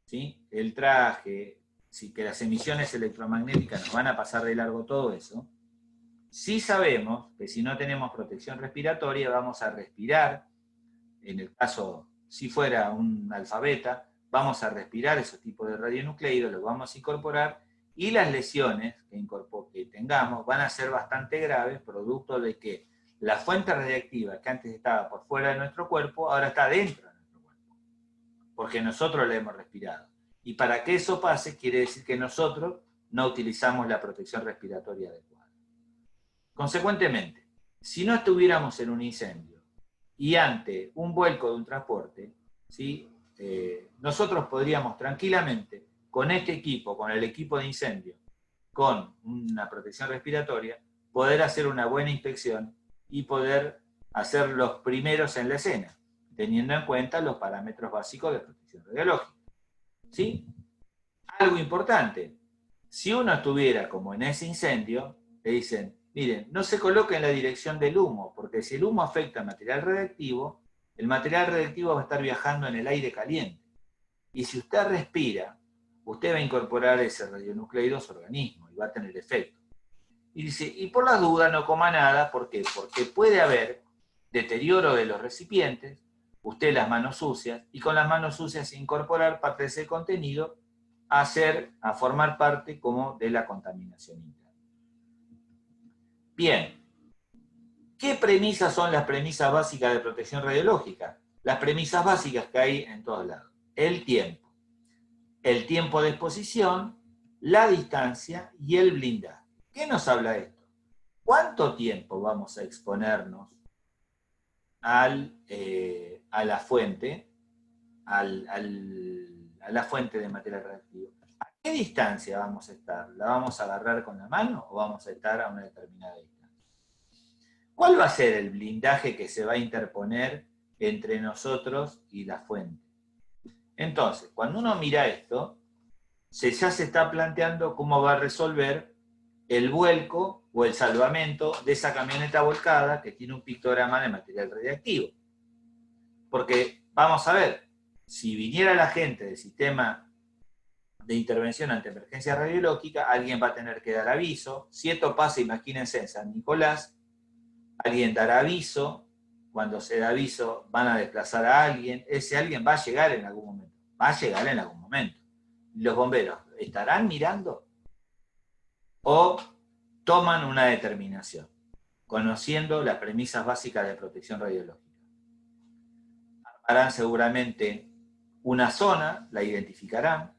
¿sí?, el traje, sí, que las emisiones electromagnéticas nos van a pasar de largo, todo eso, sí sabemos que si no tenemos protección respiratoria vamos a respirar, en el caso, si fuera un alfabeta, vamos a respirar esos tipos de radionucleidos, los vamos a incorporar, y las lesiones que tengamos van a ser bastante graves, producto de que la fuente radiactiva que antes estaba por fuera de nuestro cuerpo, ahora está dentro de nuestro cuerpo, porque nosotros la hemos respirado. Y para que eso pase, quiere decir que nosotros no utilizamos la protección respiratoria adecuada. Consecuentemente, si no estuviéramos en un incendio y ante un vuelco de un transporte, ¿sí?, nosotros podríamos tranquilamente, con este equipo, con el equipo de incendio, con una protección respiratoria, poder hacer una buena inspección y poder hacer los primeros en la escena, teniendo en cuenta los parámetros básicos de protección radiológica. ¿Sí? Algo importante, si uno estuviera como en ese incendio, le dicen: miren, no se coloque en la dirección del humo, porque si el humo afecta al material radiactivo, el material radiactivo va a estar viajando en el aire caliente. Y si usted respira, usted va a incorporar ese radionucleido a su organismo y va a tener efecto. Y dice, y por la duda no coma nada, ¿por qué? Porque puede haber deterioro de los recipientes, usted las manos sucias, y con las manos sucias incorporar parte de ese contenido a formar parte como de la contaminación interna. Bien, ¿qué premisas son las premisas básicas de protección radiológica? Las premisas básicas que hay en todos lados. El tiempo de exposición, la distancia y el blindaje. ¿Qué nos habla esto? ¿Cuánto tiempo vamos a exponernos a la fuente, a la fuente de material radiactivo? ¿A qué distancia vamos a estar? ¿La vamos a agarrar con la mano o vamos a estar a una determinada distancia? ¿Cuál va a ser el blindaje que se va a interponer entre nosotros y la fuente. Entonces, cuando uno mira esto, ya se está planteando cómo va a resolver el vuelco o el salvamento de esa camioneta volcada que tiene un pictograma de material radiactivo. Porque, vamos a ver, si viniera la gente del sistema de intervención ante emergencia radiológica, alguien va a tener que dar aviso. Si esto pasa, imagínense en San Nicolás, alguien dará aviso, cuando se da aviso van a desplazar a alguien, ese alguien va a llegar en algún momento, ¿Los bomberos estarán mirando? ¿O toman una determinación, conociendo las premisas básicas de protección radiológica? Armarán seguramente una zona, la identificarán,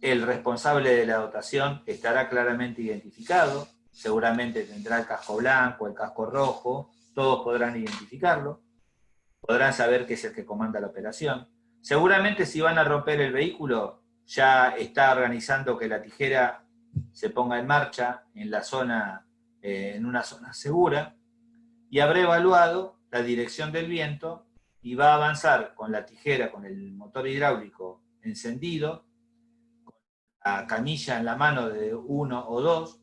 el responsable de la dotación estará claramente identificado, seguramente tendrá el casco blanco, el casco rojo, todos podrán identificarlo, podrán saber que es el que comanda la operación. Seguramente si van a romper el vehículo, ya está organizando que la tijera se ponga en marcha en la zona, en una zona segura, y habrá evaluado la dirección del viento y va a avanzar con la tijera, con el motor hidráulico encendido, con la camilla en la mano de uno o dos,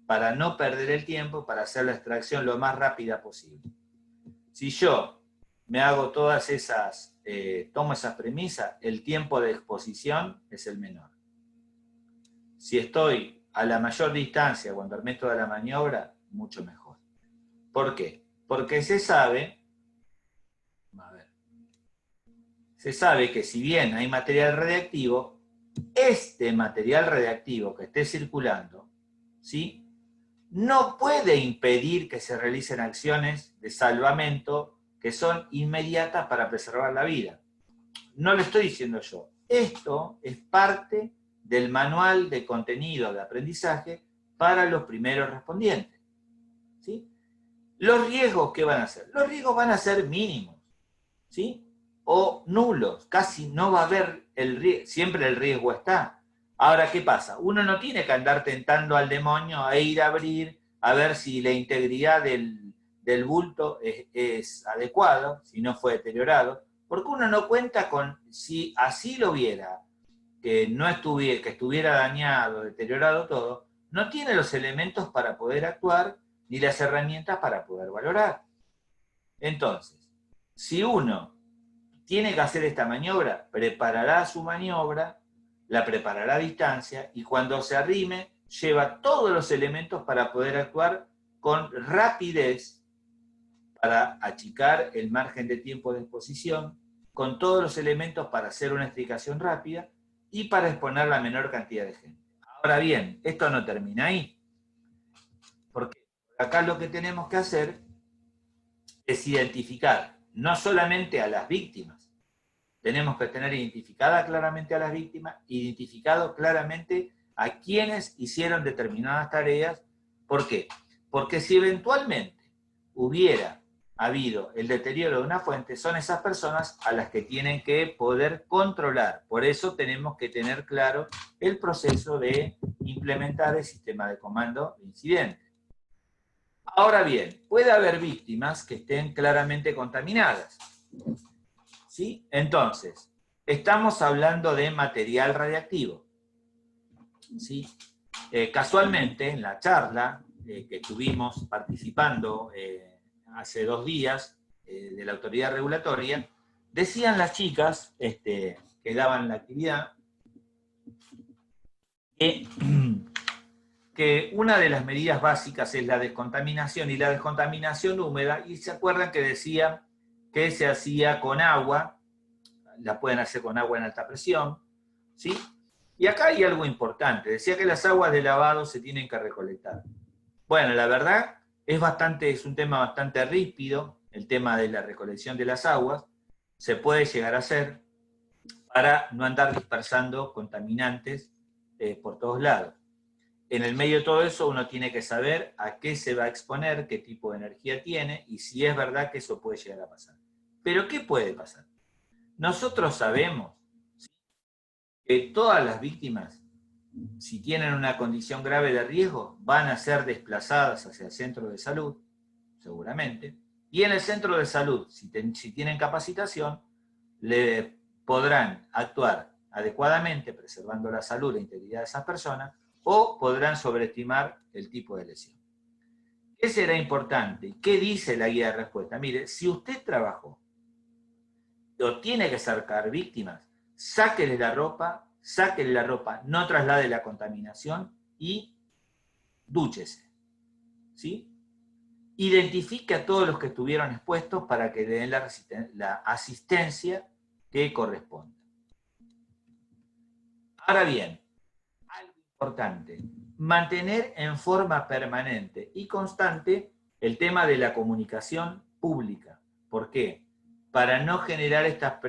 para no perder el tiempo, para hacer la extracción lo más rápida posible. Si yo me hago todas esas, tomo esas premisas, el tiempo de exposición es el menor. Si estoy a la mayor distancia cuando armé toda la maniobra, mucho mejor. ¿Por qué? Porque se sabe que si bien hay material radiactivo, este material radiactivo que esté circulando, ¿sí?, no puede impedir que se realicen acciones de salvamento que son inmediatas para preservar la vida. No lo estoy diciendo yo. Esto es parte del manual de contenido de aprendizaje para los primeros respondientes, ¿sí? ¿Los riesgos qué van a ser? Los riesgos van a ser mínimos, ¿sí?, o nulos. Casi no va a haber el riesgo. Siempre el riesgo está. Ahora, ¿qué pasa? Uno no tiene que andar tentando al demonio e ir a abrir a ver si la integridad del bulto es adecuado, si no fue deteriorado, porque uno no cuenta con, si así lo viera, que estuviera dañado, deteriorado todo, no tiene los elementos para poder actuar ni las herramientas para poder valorar. Entonces, si uno tiene que hacer esta maniobra, preparará su maniobra, la preparará a distancia y cuando se arrime lleva todos los elementos para poder actuar con rapidez, para achicar el margen de tiempo de exposición, con todos los elementos para hacer una explicación rápida y para exponer la menor cantidad de gente. Ahora bien, esto no termina ahí, porque acá lo que tenemos que hacer es identificar no solamente a las víctimas, tenemos que tener identificada claramente a las víctimas, identificado claramente a quienes hicieron determinadas tareas. ¿Por qué? Porque si eventualmente hubiera habido el deterioro de una fuente, son esas personas a las que tienen que poder controlar. Por eso tenemos que tener claro el proceso de implementar el sistema de comando de incidentes. Ahora bien, puede haber víctimas que estén claramente contaminadas, ¿sí? Entonces, estamos hablando de material radiactivo, ¿sí? Casualmente, en la charla que estuvimos participando hace 2 días de la autoridad regulatoria, decían las chicas que daban la actividad que una de las medidas básicas es la descontaminación y la descontaminación húmeda, y se acuerdan que decían que se hacía con agua, la pueden hacer con agua en alta presión, ¿sí? Y acá hay algo importante, decía que las aguas de lavado se tienen que recolectar. Bueno, la verdad es un tema bastante ríspido, el tema de la recolección de las aguas, se puede llegar a hacer para no andar dispersando contaminantes por todos lados. En el medio de todo eso uno tiene que saber a qué se va a exponer, qué tipo de energía tiene, y si es verdad que eso puede llegar a pasar. Pero ¿qué puede pasar? Nosotros sabemos, ¿sí?, que todas las víctimas, si tienen una condición grave de riesgo, van a ser desplazadas hacia el centro de salud, seguramente, Y en el centro de salud, si tienen capacitación, le podrán actuar adecuadamente, preservando la salud e integridad de esas personas, o podrán sobreestimar el tipo de lesión. ¿Qué será importante? ¿Qué dice la guía de respuesta? Mire, si usted trabajó o tiene que sacar víctimas, sáquele la ropa, no traslade la contaminación y dúchese. ¿Sí? Identifique a todos los que estuvieron expuestos para que le den la asistencia que corresponde. Ahora bien, algo importante, mantener en forma permanente y constante el tema de la comunicación pública. ¿Por qué? Para no generar esta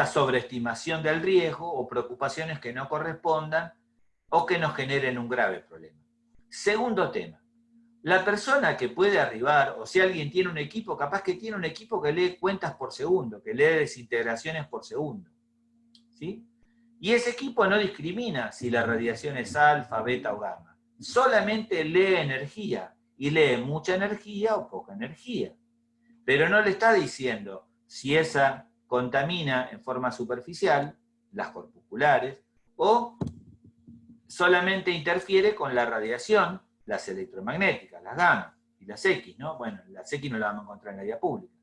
sobreestimación del riesgo o preocupaciones que no correspondan o que nos generen un grave problema. Segundo tema, la persona que puede arribar, o si alguien tiene un equipo, capaz que tiene un equipo que lee cuentas por segundo, que lee desintegraciones por segundo. ¿Sí? Y ese equipo no discrimina si la radiación es alfa, beta o gamma. Solamente lee energía, y lee mucha energía o poca energía. Pero no le está diciendo si esa contamina en forma superficial, las corpusculares, o solamente interfiere con la radiación, las electromagnéticas, las gamma y las X, ¿no? Bueno, las X no las vamos a encontrar en la vía pública.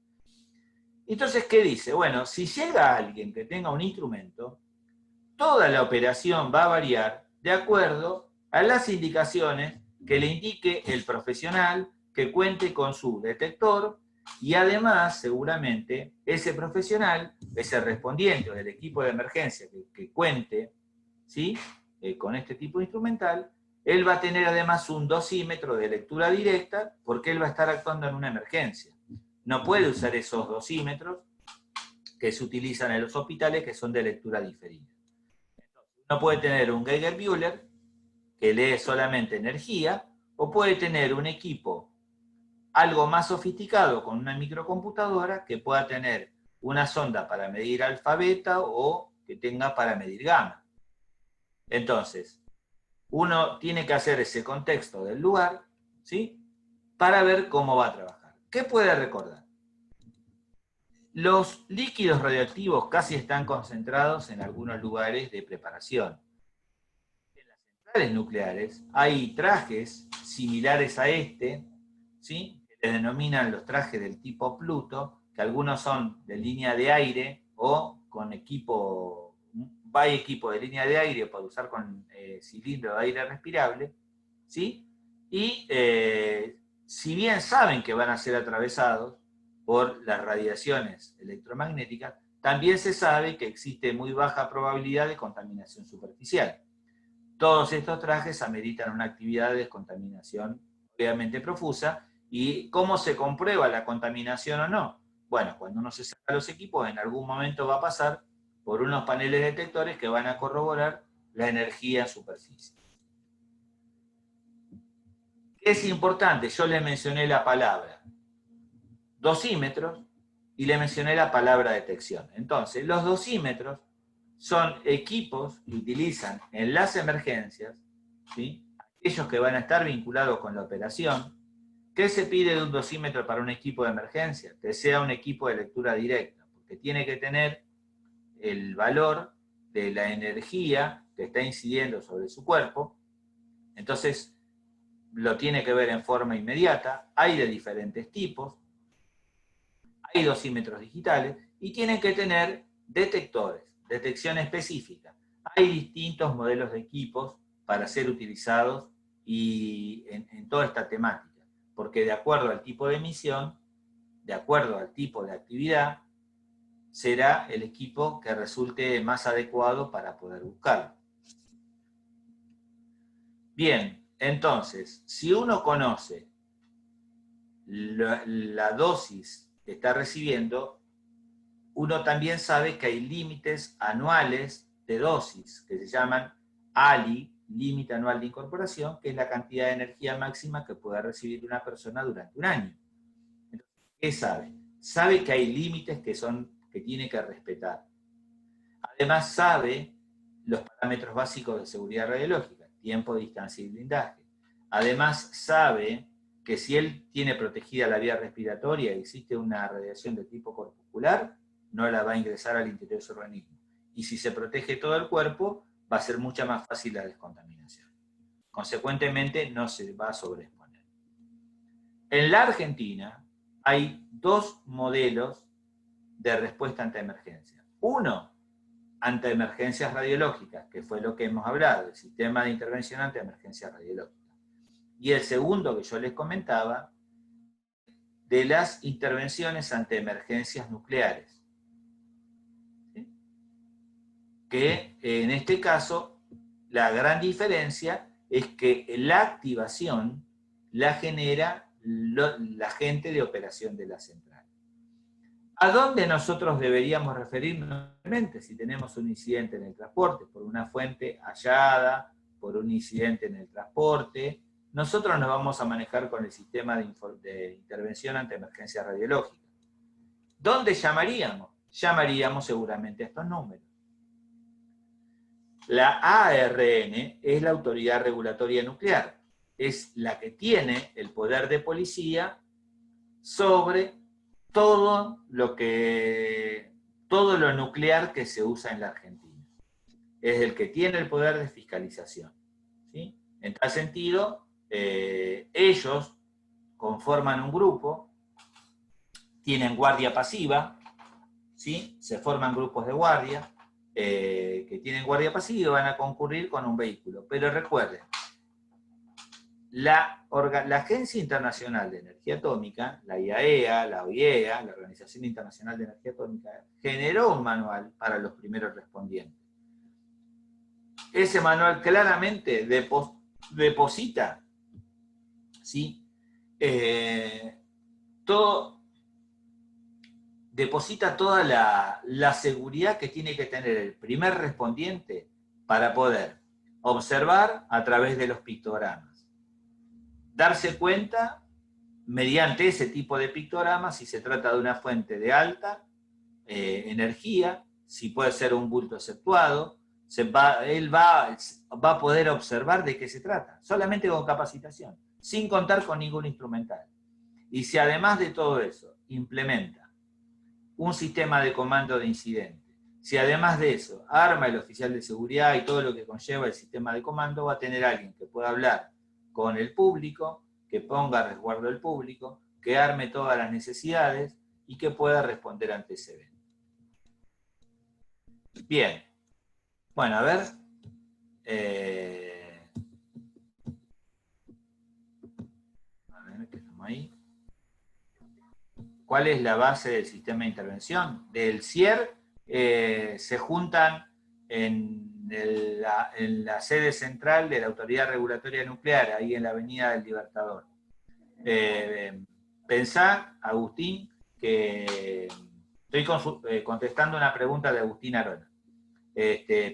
Entonces, ¿qué dice? Bueno, si llega alguien que tenga un instrumento, toda la operación va a variar de acuerdo a las indicaciones que le indique el profesional que cuente con su detector y además, seguramente, ese profesional, ese respondiente o del equipo de emergencia que cuente, ¿sí? Con este tipo de instrumental, él va a tener además un dosímetro de lectura directa porque él va a estar actuando en una emergencia. No puede usar esos dosímetros que se utilizan en los hospitales que son de lectura diferida. Uno puede tener un Geiger-Müller que lee solamente energía, o puede tener un equipo algo más sofisticado con una microcomputadora que pueda tener una sonda para medir alfa, beta o que tenga para medir gamma. Entonces, uno tiene que hacer ese contexto del lugar, ¿sí? Para ver cómo va a trabajar. ¿Qué puede recordar? Los líquidos radioactivos casi están concentrados en algunos lugares de preparación. En las centrales nucleares hay trajes similares a este, ¿sí? Que se denominan los trajes del tipo Pluto, que algunos son de línea de aire o con equipo, hay equipo de línea de aire para usar con cilindro de aire respirable, ¿sí? Y si bien saben que van a ser atravesados por las radiaciones electromagnéticas, también se sabe que existe muy baja probabilidad de contaminación superficial. Todos estos trajes ameritan una actividad de descontaminación obviamente profusa. ¿Y cómo se comprueba la contaminación o no? Bueno, cuando uno se saca los equipos, en algún momento va a pasar por unos paneles detectores que van a corroborar la energía en superficie. ¿Qué es importante? Yo le mencioné la palabra dosímetros y le mencioné la palabra detección. Entonces, los dosímetros son equipos que utilizan en las emergencias, ¿sí? Aquellos que van a estar vinculados con la operación. ¿Qué se pide de un dosímetro para un equipo de emergencia? Que sea un equipo de lectura directa, porque tiene que tener el valor de la energía que está incidiendo sobre su cuerpo. Entonces, lo tiene que ver en forma inmediata. Hay de diferentes tipos. Hay dosímetros digitales y tienen que tener detectores, detección específica. Hay distintos modelos de equipos para ser utilizados y en toda esta temática, porque de acuerdo al tipo de emisión, de acuerdo al tipo de actividad, será el equipo que resulte más adecuado para poder buscarlo. Bien, entonces, si uno conoce la dosis que está recibiendo, uno también sabe que hay límites anuales de dosis, que se llaman ALI, límite anual de incorporación, que es la cantidad de energía máxima que puede recibir una persona durante un año. Entonces, ¿qué sabe? Sabe que hay límites que tiene que respetar. Además sabe los parámetros básicos de seguridad radiológica, tiempo, distancia y blindaje. Además sabe que si él tiene protegida la vía respiratoria y existe una radiación de tipo corpuscular, no la va a ingresar al interior de su organismo. Y si se protege todo el cuerpo, va a ser mucho más fácil la descontaminación. Consecuentemente, no se va a sobreexponer. En la Argentina hay dos modelos de respuesta ante emergencias. Uno, ante emergencias radiológicas, que fue lo que hemos hablado, el sistema de intervención ante emergencias radiológicas. Y el segundo que yo les comentaba, de las intervenciones ante emergencias nucleares. ¿Sí? Que en este caso, la gran diferencia es que la activación la genera la gente de operación de la central. ¿A dónde nosotros deberíamos referirnos realmente si tenemos un incidente en el transporte? Por una fuente hallada, por un incidente en el transporte. Nosotros nos vamos a manejar con el sistema de intervención ante emergencia radiológica. ¿Dónde llamaríamos? Llamaríamos seguramente a estos números. La ARN es la Autoridad Regulatoria Nuclear. Es la que tiene el poder de policía sobre todo lo nuclear que se usa en la Argentina. Es el que tiene el poder de fiscalización. ¿Sí? En tal sentido, ellos conforman un grupo, tienen guardia pasiva, ¿sí? Se forman grupos de guardia, que tienen guardia pasiva y van a concurrir con un vehículo. Pero recuerden, la Agencia Internacional de Energía Atómica, la IAEA, la OIEA, la Organización Internacional de Energía Atómica, generó un manual para los primeros respondientes. Ese manual claramente deposita, ¿sí? Deposita toda la seguridad que tiene que tener el primer respondiente para poder observar a través de los pictogramas. Darse cuenta mediante ese tipo de pictogramas si se trata de una fuente de alta energía, si puede ser un bulto exceptuado. Él va a poder observar de qué se trata, solamente con capacitación, sin contar con ningún instrumental. Y si además de todo eso implementa un sistema de comando de incidente, si además de eso arma el oficial de seguridad y todo lo que conlleva el sistema de comando, va a tener alguien que pueda hablar con el público, que ponga a resguardo del público, que arme todas las necesidades y que pueda responder ante ese evento. Bien. Bueno, a ver. Que estamos ahí. ¿Cuál es la base del sistema de intervención? Del CIER se juntan en la sede central de la Autoridad Regulatoria Nuclear, ahí en la Avenida del Libertador. Pensá, Agustín, que estoy contestando una pregunta de Agustín Arona.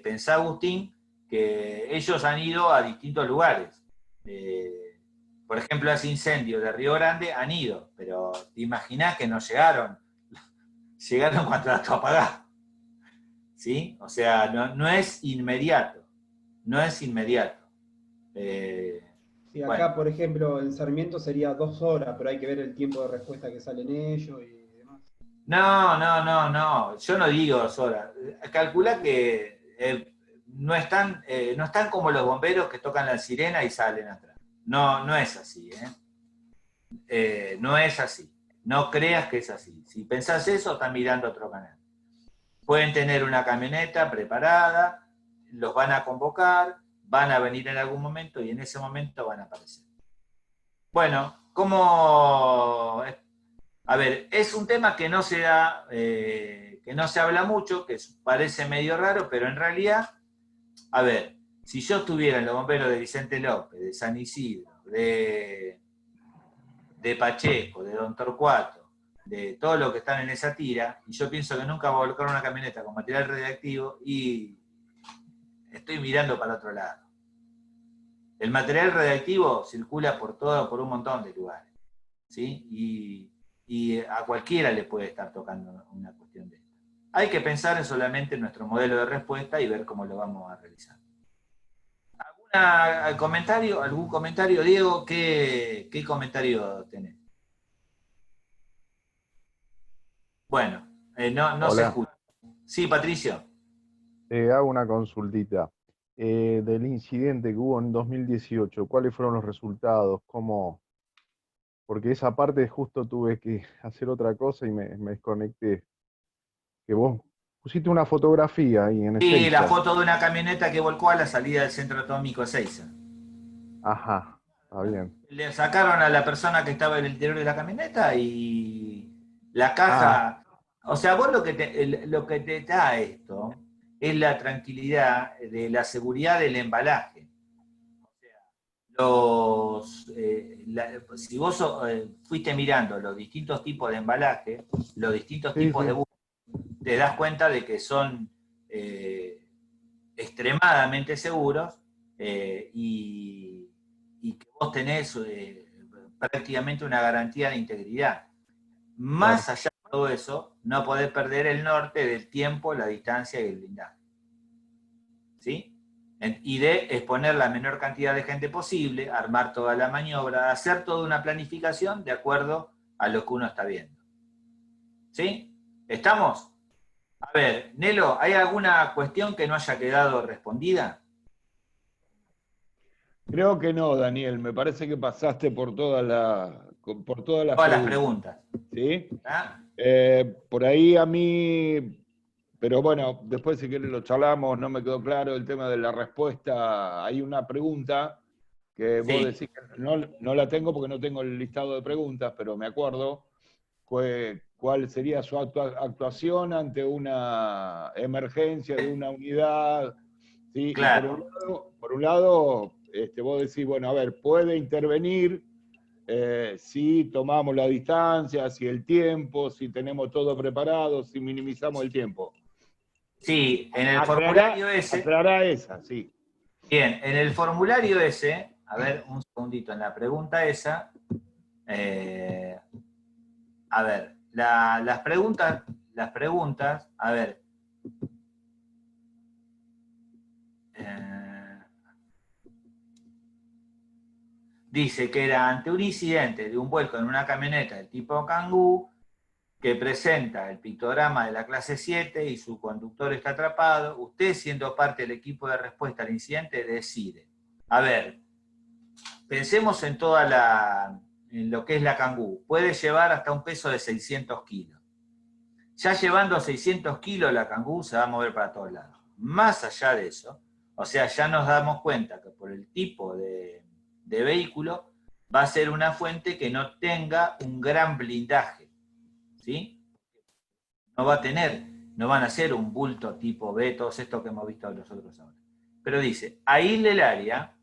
Pensá, Agustín, que ellos han ido a distintos lugares. Por ejemplo, a ese incendio de Río Grande han ido, pero te imaginás que no llegaron. Llegaron cuando la apagás. ¿Sí? O sea, no es inmediato. No es inmediato. Sí, acá, por ejemplo, en Sarmiento sería 2 horas, pero hay que ver el tiempo de respuesta que salen ellos y demás. No. Yo no digo 2 horas. Calculá que no están como los bomberos que tocan la sirena y salen atrás. No es así, no es así. No creas que es así. Si pensás eso, estás mirando otro canal. Pueden tener una camioneta preparada, los van a convocar, van a venir en algún momento y en ese momento van a aparecer. Bueno, ¿cómo? A ver, es un tema que no se da, que no se habla mucho, que parece medio raro, pero en realidad, a ver, si yo estuviera en los bomberos de Vicente López, de San Isidro, de Pacheco, de Don Torcuato, de todo lo que están en esa tira, y yo pienso que nunca voy a volcar una camioneta con material radiactivo y estoy mirando para otro lado. El material radiactivo circula por un montón de lugares, ¿sí? Y a cualquiera le puede estar tocando una cuestión de esta. Hay que pensar solamente en nuestro modelo de respuesta y ver cómo lo vamos a realizar. ¿Algún comentario, Diego? ¿Qué comentario tenés? Bueno, no se Hola. escucha. Sí, Patricio. Hago una consultita. Del incidente que hubo en 2018, ¿cuáles fueron los resultados? ¿Cómo? Porque esa parte justo tuve que hacer otra cosa y me desconecté. Que vos pusiste una fotografía ahí en Sí, la Ezeiza. foto de una camioneta que volcó a la salida del centro atómico Ezeiza. Ajá, está bien. Le sacaron a la persona que estaba en el interior de la camioneta y la Ah, caja... O sea, vos lo que te da esto es la tranquilidad de la seguridad del embalaje. Si vos fuiste mirando los distintos tipos de embalaje, los distintos sí, tipos sí. de buzo, te das cuenta de que son extremadamente seguros y que vos tenés prácticamente una garantía de integridad. Más allá de todo eso, no podés perder el norte del tiempo, la distancia y el blindaje. ¿Sí? Y de exponer la menor cantidad de gente posible, armar toda la maniobra, hacer toda una planificación de acuerdo a lo que uno está viendo. ¿Sí? ¿Estamos? A ver, Nelo, ¿hay alguna cuestión que no haya quedado respondida? Creo que no, Daniel. Me parece que pasaste por todas las Todas las preguntas. ¿Sí? ¿Ah? Por ahí a mí, pero bueno, después si querés lo charlamos, no me quedó claro el tema de la respuesta. Hay una pregunta que vos Sí. decís que no la tengo porque no tengo el listado de preguntas, pero me acuerdo. ¿Cuál sería su actuación ante una emergencia de una unidad? ¿Sí? Claro. Y por un lado vos decís, bueno, a ver, puede intervenir si tomamos la distancia, si el tiempo, si tenemos todo preparado, si minimizamos el tiempo. Sí, en el formulario ese... Aclará esa, sí. Bien, en el formulario ese, a ver, un segundito, en la pregunta esa, a ver, las preguntas, a ver, dice que era ante un incidente de un vuelco en una camioneta del tipo Kangoo, que presenta el pictograma de la clase 7 y su conductor está atrapado, usted, siendo parte del equipo de respuesta al incidente, decide. A ver, pensemos en en lo que es la Kangoo. Puede llevar hasta un peso de 600 kilos. Ya llevando 600 kilos la Kangoo se va a mover para todos lados. Más allá de eso, o sea, ya nos damos cuenta que por el tipo de vehículo va a ser una fuente que no tenga un gran blindaje. ¿Sí? No van a ser un bulto tipo B, todos estos que hemos visto nosotros ahora. Pero dice, aísle el área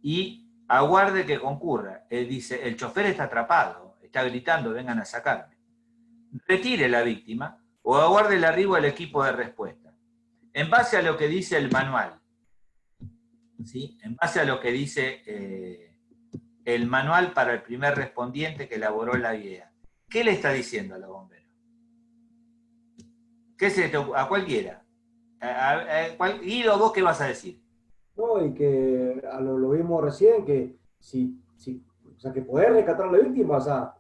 y aguarde que concurra. Él dice, el chofer está atrapado, está gritando, vengan a sacarme. Retire la víctima o aguarde el arribo del equipo de respuesta. En base a lo que dice el manual, ¿sí? En base a lo que dice el manual para el primer respondiente que elaboró la guía, ¿qué le está diciendo a los bomberos? ¿Qué se te ocurre? A cualquiera. Guido, ¿vos qué vas a decir? No, y que lo vimos recién, que o sea, que poder rescatar a la víctima,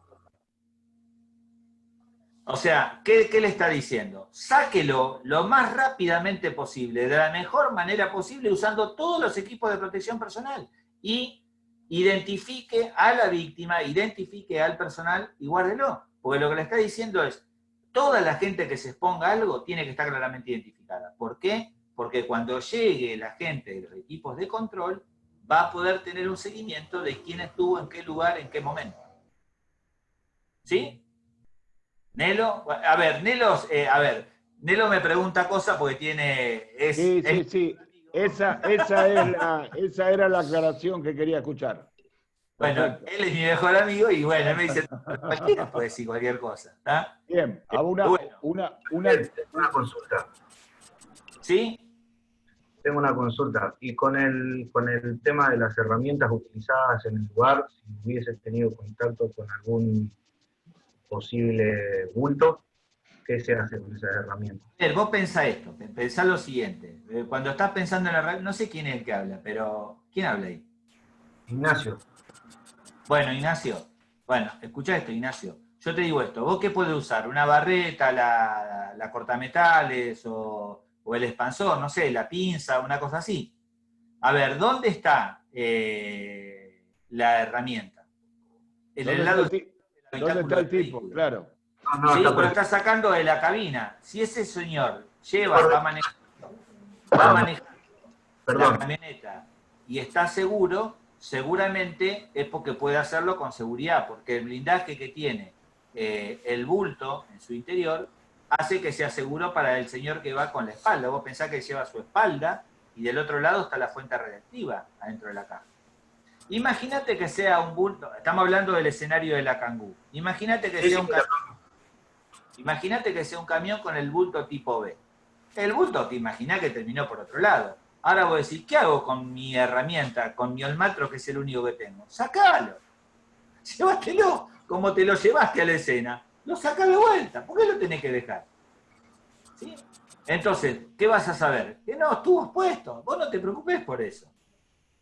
O sea, ¿qué le está diciendo? Sáquelo lo más rápidamente posible, de la mejor manera posible, usando todos los equipos de protección personal. Y identifique a la víctima, identifique al personal y guárdelo. Porque lo que le está diciendo es, toda la gente que se exponga a algo tiene que estar claramente identificada. ¿Por qué? Porque cuando llegue la gente de los equipos de control, va a poder tener un seguimiento de quién estuvo, en qué lugar, en qué momento. ¿Sí? Nelo, Nelo me pregunta cosas porque tiene... Sí. Esa era la aclaración que quería escuchar. Bueno, Perfecto. él es mi mejor amigo y bueno, él me dice, cualquiera puede decir cualquier cosa. ¿Está? Bien, una Una consulta. ¿Sí? Tengo una consulta. Y con el tema de las herramientas utilizadas en el lugar, si hubieses tenido contacto con algún posible bulto, ¿qué se hace con esas herramientas? Vos pensá esto, pensá lo siguiente. Cuando estás pensando en la herramienta, no sé quién es el que habla, pero ¿quién habla ahí? Ignacio. Bueno, Ignacio, bueno, escucha esto, Ignacio. Yo te digo esto, ¿vos qué puedes usar? ¿Una barreta, la cortametales o el expansor? No sé, la pinza, una cosa así. A ver, ¿dónde está la herramienta? En el lado del ¿Dónde habitáculo está el del tipo? vehículo. Claro. No, Sí, está pero por está sacando de la cabina. Si ese señor va manejando la Perdón. camioneta y está seguro, seguramente es porque puede hacerlo con seguridad, porque el blindaje que tiene el bulto en su interior hace que sea seguro para el señor que va con la espalda. Vos pensás que lleva su espalda y del otro lado está la fuente radiactiva adentro de la caja. Imagínate que sea un bulto, estamos hablando del escenario de la Kangoo. Imagínate que sea un camión. Imagínate que sea un camión con el bulto tipo B. El bulto te imaginás que terminó por otro lado. Ahora voy a decir, ¿qué hago con mi herramienta, con mi olmatro, que es el único que tengo? ¡Sacalo! Llévatelo como te lo llevaste a la escena. Lo sacás de vuelta. ¿Por qué lo tenés que dejar? ¿Sí? Entonces, ¿qué vas a saber? Que no, estuvo puesto. Vos no te preocupes por eso.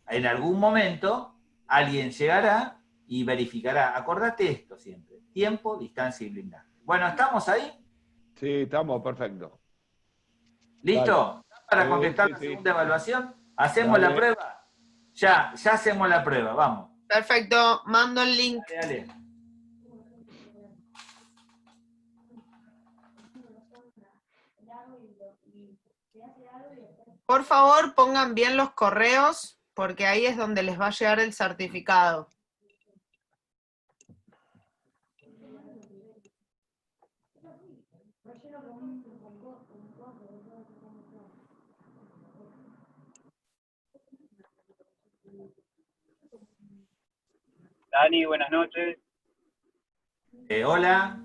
En algún momento, alguien llegará y verificará. Acordate esto siempre. Tiempo, distancia y blindaje. Bueno, ¿estamos ahí? Sí, estamos, perfecto. ¿Listo? ¿Para Sí, contestar sí, la sí. segunda evaluación? ¿Hacemos la Dale. prueba? Ya hacemos la prueba, vamos. Perfecto, mando el link. Dale, dale. Por favor, pongan bien los correos, porque ahí es donde les va a llegar el certificado. Dani, buenas noches. Hola,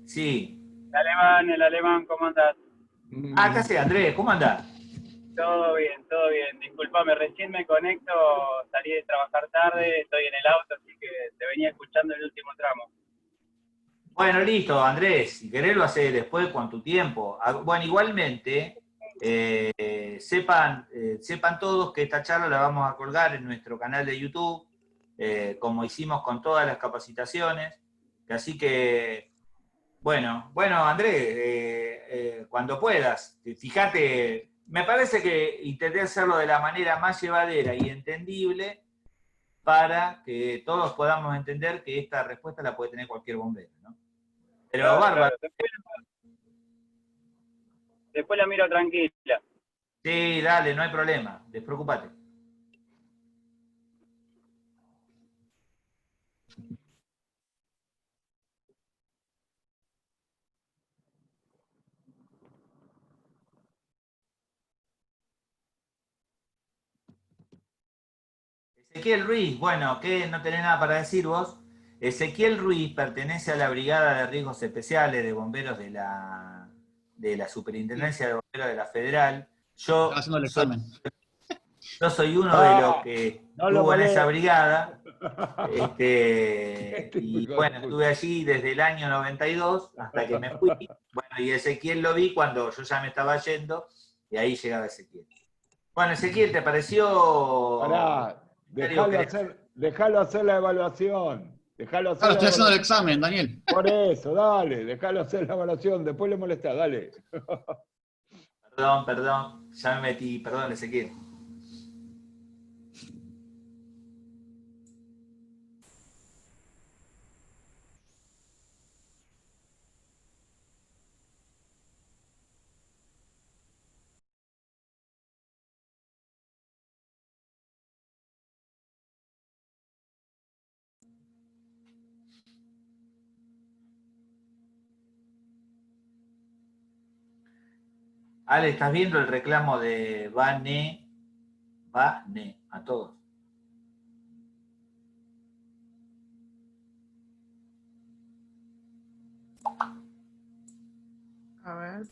sí. El alemán, ¿cómo andás? Ah, ¿qué haces, Andrés? ¿Cómo andás? Todo bien, todo bien. Disculpame, recién me conecto, salí de trabajar tarde, estoy en el auto, así que te venía escuchando el último tramo. Bueno, listo, Andrés. Si querés lo hacés después con tu tiempo. Bueno, igualmente, sepan todos que esta charla la vamos a colgar en nuestro canal de YouTube, como hicimos con todas las capacitaciones. Así que bueno, Andrés, cuando puedas, fíjate, me parece que intenté hacerlo de la manera más llevadera y entendible para que todos podamos entender que esta respuesta la puede tener cualquier bombero, ¿no? Pero Claro, bárbaro. claro. Después la miro tranquila. Sí, dale, no hay problema, despreocúpate. Ezequiel Ruiz, bueno, ¿qué? ¿No tenés nada para decir vos? Ezequiel Ruiz pertenece a la Brigada de Riesgos Especiales de Bomberos de la Superintendencia de Bomberos de la Federal. Yo haciendo el examen. soy uno de los que no lo estuvo en esa molestes. brigada. Y bueno, estuve allí desde el año 92 hasta que me fui. Bueno, y Ezequiel lo vi cuando yo ya me estaba yendo y ahí llegaba Ezequiel. Bueno, Ezequiel, ¿te pareció? Pará, dejalo hacer la evaluación. Dejalo hacer Claro, estoy la haciendo el evaluación. examen, Daniel. Por eso, dale, dejalo hacer la evaluación. Después le molesta, dale. Perdón, ya me metí, perdón, Ezequiel. Ale, ¿estás viendo el reclamo de Vane, a todos? A ver.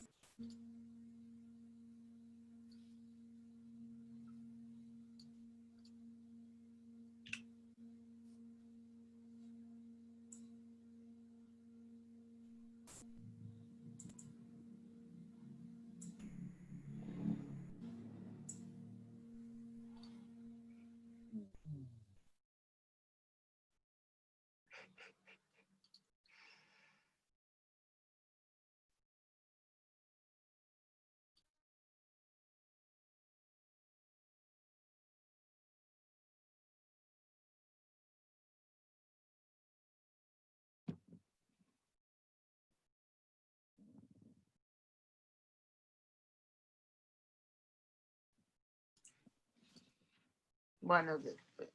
Bueno,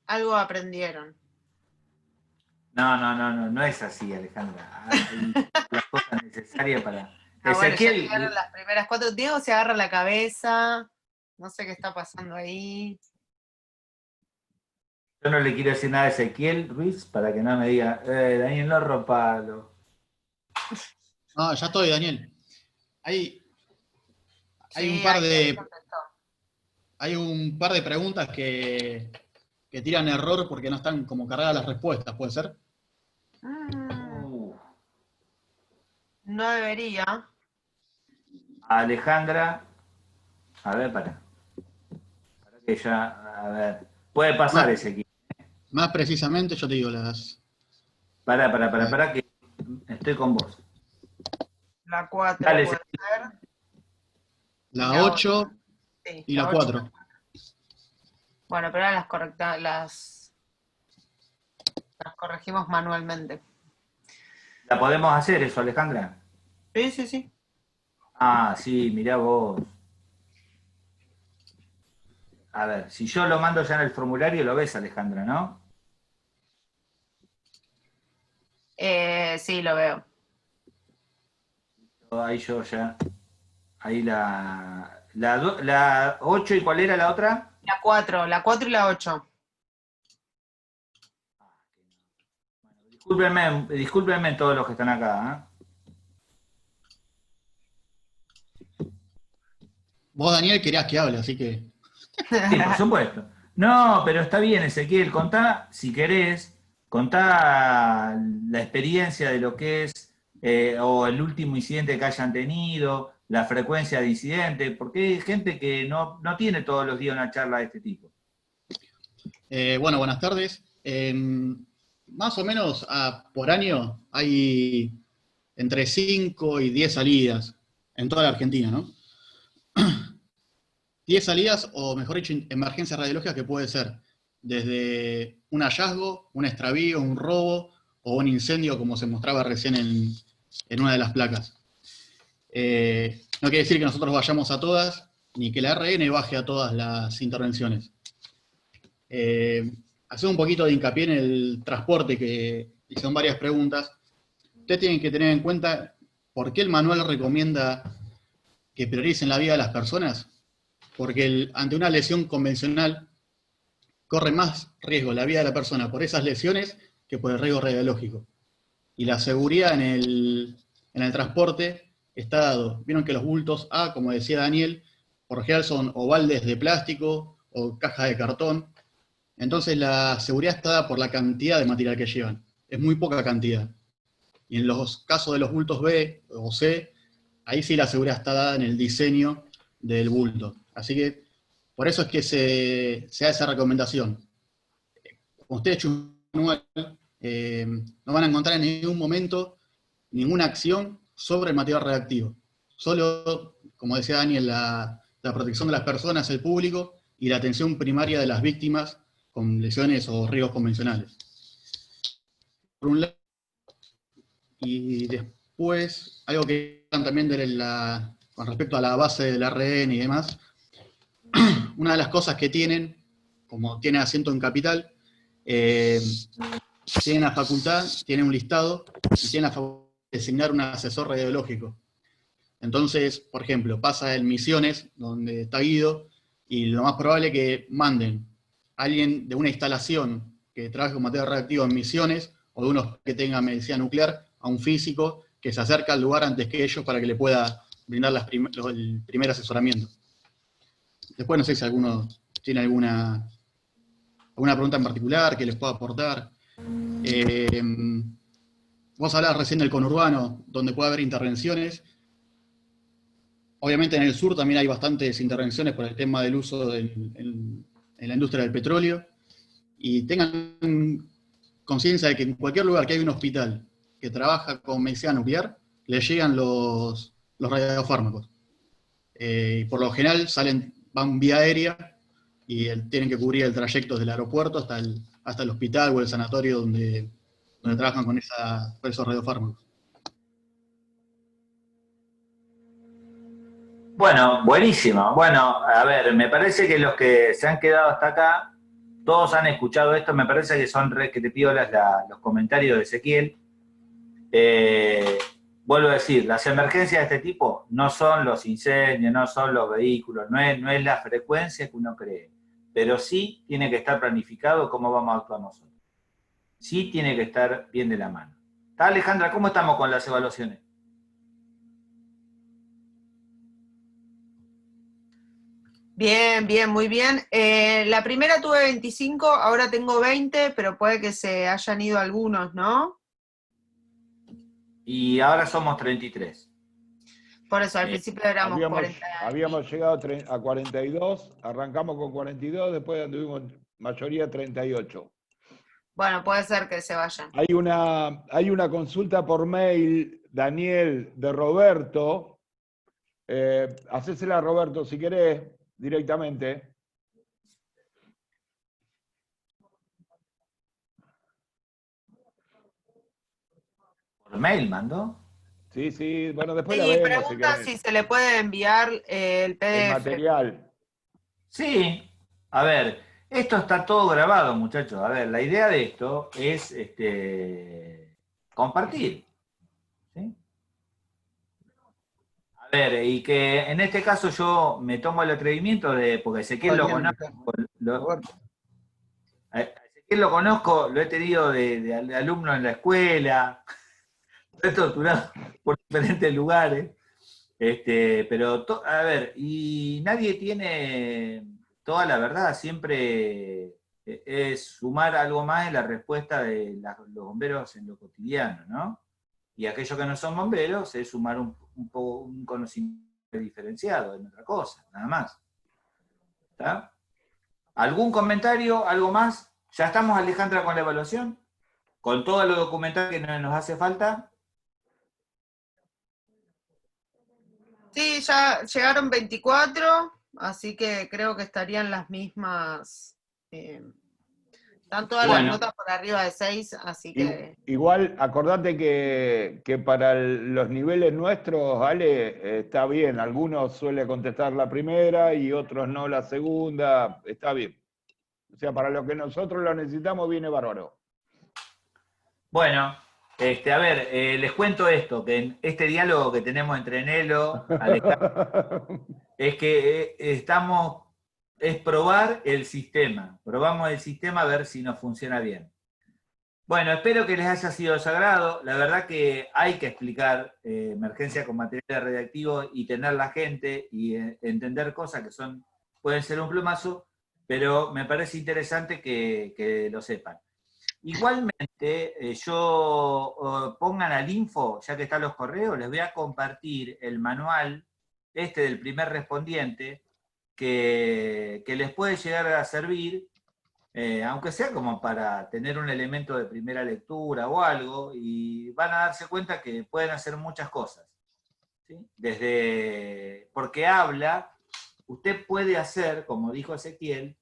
algo aprendieron. No es así, Alejandra. Hay las cosas necesarias para... Bueno, ya Ezequiel, llegaron las primeras 4. Diego se agarra la cabeza. No sé qué está pasando ahí. yo no le quiero decir nada a Ezequiel Ruiz para que no me diga, Daniel, no rompalo. No, ya estoy, Daniel. Hay Sí, un par ahí de preguntas que tiran error porque no están como cargadas las respuestas, ¿puede ser? No debería. Alejandra, a ver, para que ya, a ver, puede pasar Ezequiel. Más precisamente, yo te digo las... Para que estoy con vos. La 4 Dale, puede ser. La 8 Sí, y la 4. Bueno, pero ahora las correctas, las corregimos manualmente. ¿La podemos hacer eso, Alejandra? Sí. Ah, sí, mirá vos. A ver, si yo lo mando ya en el formulario, lo ves, Alejandra, ¿no? Sí, lo veo. Ahí yo ya. Ahí la 8, ¿y cuál era la otra? La 4 y la 8. Discúlpenme todos los que están acá, Vos, Daniel, querías que hable, así que... Sí, por supuesto. No, pero está bien, Ezequiel, contá, si querés, contá la experiencia de lo que es, o el último incidente que hayan tenido, la frecuencia de incidentes, porque hay gente que no tiene todos los días una charla de este tipo. Bueno, buenas tardes. Más o menos por año hay entre 5 y 10 salidas en toda la Argentina, ¿no? 10 salidas, o mejor dicho, emergencias radiológicas, que puede ser desde un hallazgo, un extravío, un robo o un incendio, como se mostraba recién en una de las placas. No quiere decir que nosotros vayamos a todas, ni que la RN baje a todas las intervenciones. Hacer un poquito de hincapié en el transporte, que hicieron varias preguntas. Ustedes tienen que tener en cuenta por qué el manual recomienda que prioricen la vida de las personas. Porque ante una lesión convencional corre más riesgo la vida de la persona por esas lesiones que por el riesgo radiológico. Y la seguridad en el transporte está dado. Vieron que los bultos A, como decía Daniel, por lo general son o baldes de plástico o cajas de cartón. Entonces la seguridad está dada por la cantidad de material que llevan. Es muy poca cantidad. Y en los casos de los bultos B o C, ahí sí la seguridad está dada en el diseño del bulto. Así que por eso es que se da esa recomendación. Cuando ustedes echen un manual, no van a encontrar en ningún momento ninguna acción sobre el material radiactivo. Solo, como decía Daniel, la protección de las personas, el público, y la atención primaria de las víctimas con lesiones o riesgos convencionales. Por un lado, y después, algo que también con respecto a la base del ARN y demás, una de las cosas que tienen, como tiene asiento en Capital, tienen la facultad, tienen un listado, y tienen la facultad de designar un asesor radiológico. Entonces, por ejemplo, pasa en Misiones, donde está Guido, y lo más probable es que manden a alguien de una instalación que trabaje con material radioactivo en Misiones, o de unos que tengan medicina nuclear, a un físico que se acerca al lugar antes que ellos para que le pueda brindar el primer asesoramiento. Después no sé si alguno tiene alguna pregunta en particular que les pueda aportar. Vos hablabas recién del conurbano, donde puede haber intervenciones. Obviamente en el sur también hay bastantes intervenciones por el tema del uso en la industria del petróleo. Y tengan conciencia de que en cualquier lugar que haya un hospital que trabaja con medicina nuclear, le llegan los radiofármacos. Por lo general van vía aérea y tienen que cubrir el trayecto del aeropuerto hasta el hospital o el sanatorio donde trabajan con esos radiofármacos. Bueno, buenísimo. Bueno, a ver, me parece que los que se han quedado hasta acá todos han escuchado esto, me parece que son re que te pido los comentarios de Ezequiel. Vuelvo a decir, las emergencias de este tipo no son los incendios, no son los vehículos, no es la frecuencia que uno cree, pero sí tiene que estar planificado cómo vamos a actuar nosotros. Sí tiene que estar bien de la mano. ¿Está, Alejandra? ¿Cómo estamos con las evaluaciones? Bien, bien, muy bien. La primera tuve 25, ahora tengo 20, pero puede que se hayan ido algunos, ¿no? Y ahora somos 33. Por eso, al principio éramos 40. Habíamos llegado a 42, arrancamos con 42, después tuvimos mayoría 38. Bueno, puede ser que se vayan. Hay una consulta por mail, Daniel, de Roberto. Hacésela a Roberto si querés, directamente. ¿Por mail mandó? Sí, sí, bueno, después Sí, la vemos pregunta si si querés. se le puede enviar el PDF. El material. Sí, a ver, esto está todo grabado, muchachos. A ver, la idea de esto es compartir. ¿Sí? A ver, y que en este caso yo me tomo el atrevimiento de, porque Ezequiel lo conozco, a Ezequiel lo conozco, lo he tenido de alumno en la escuela, lo he torturado por diferentes lugares. Pero, a ver, y nadie tiene toda la verdad, siempre es sumar algo más en la respuesta de los bomberos en lo cotidiano, ¿no? Y aquellos que no son bomberos es sumar un conocimiento diferenciado en otra cosa, nada más. ¿Está? ¿Algún comentario, algo más? ¿Ya estamos, Alejandra, con la evaluación? ¿Con todo lo documental que nos hace falta? Sí, ya llegaron 24, así que creo que estarían las mismas. Están todas las notas por arriba de 6, así que... Igual, acordate que para los niveles nuestros, Ale, está bien. Algunos suele contestar la primera y otros no la segunda. Está bien. O sea, para lo que nosotros lo necesitamos, viene bárbaro. Bueno, a ver, les cuento esto, que en este diálogo que tenemos entre Nelo, Alejandro, es que es probar el sistema. Probamos el sistema a ver si nos funciona bien. Bueno, espero que les haya sido de su agrado. La verdad que hay que explicar emergencia con materiales radiactivos y tener la gente y entender cosas que pueden ser un plumazo, pero me parece interesante que lo sepan. Igualmente, pongan al info, ya que están los correos, les voy a compartir el manual del primer respondiente que les puede llegar a servir, aunque sea como para tener un elemento de primera lectura o algo, y van a darse cuenta que pueden hacer muchas cosas. ¿Sí? Porque usted puede hacer, como dijo Ezequiel,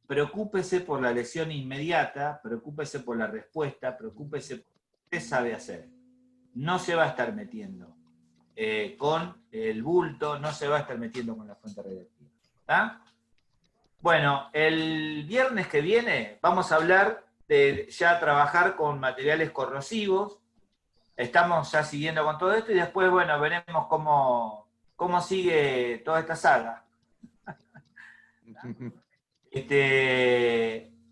preocúpese por la lesión inmediata, preocúpese por la respuesta, preocúpese por lo que usted sabe hacer. No se va a estar metiendo con el bulto, no se va a estar metiendo con la fuente radiactiva. ¿Está? Bueno, el viernes que viene vamos a hablar de ya trabajar con materiales corrosivos. Estamos ya siguiendo con todo esto y después, bueno, veremos cómo sigue toda esta saga.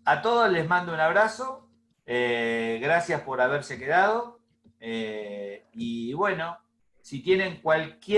A todos les mando un abrazo, gracias por haberse quedado, y bueno, si tienen cualquier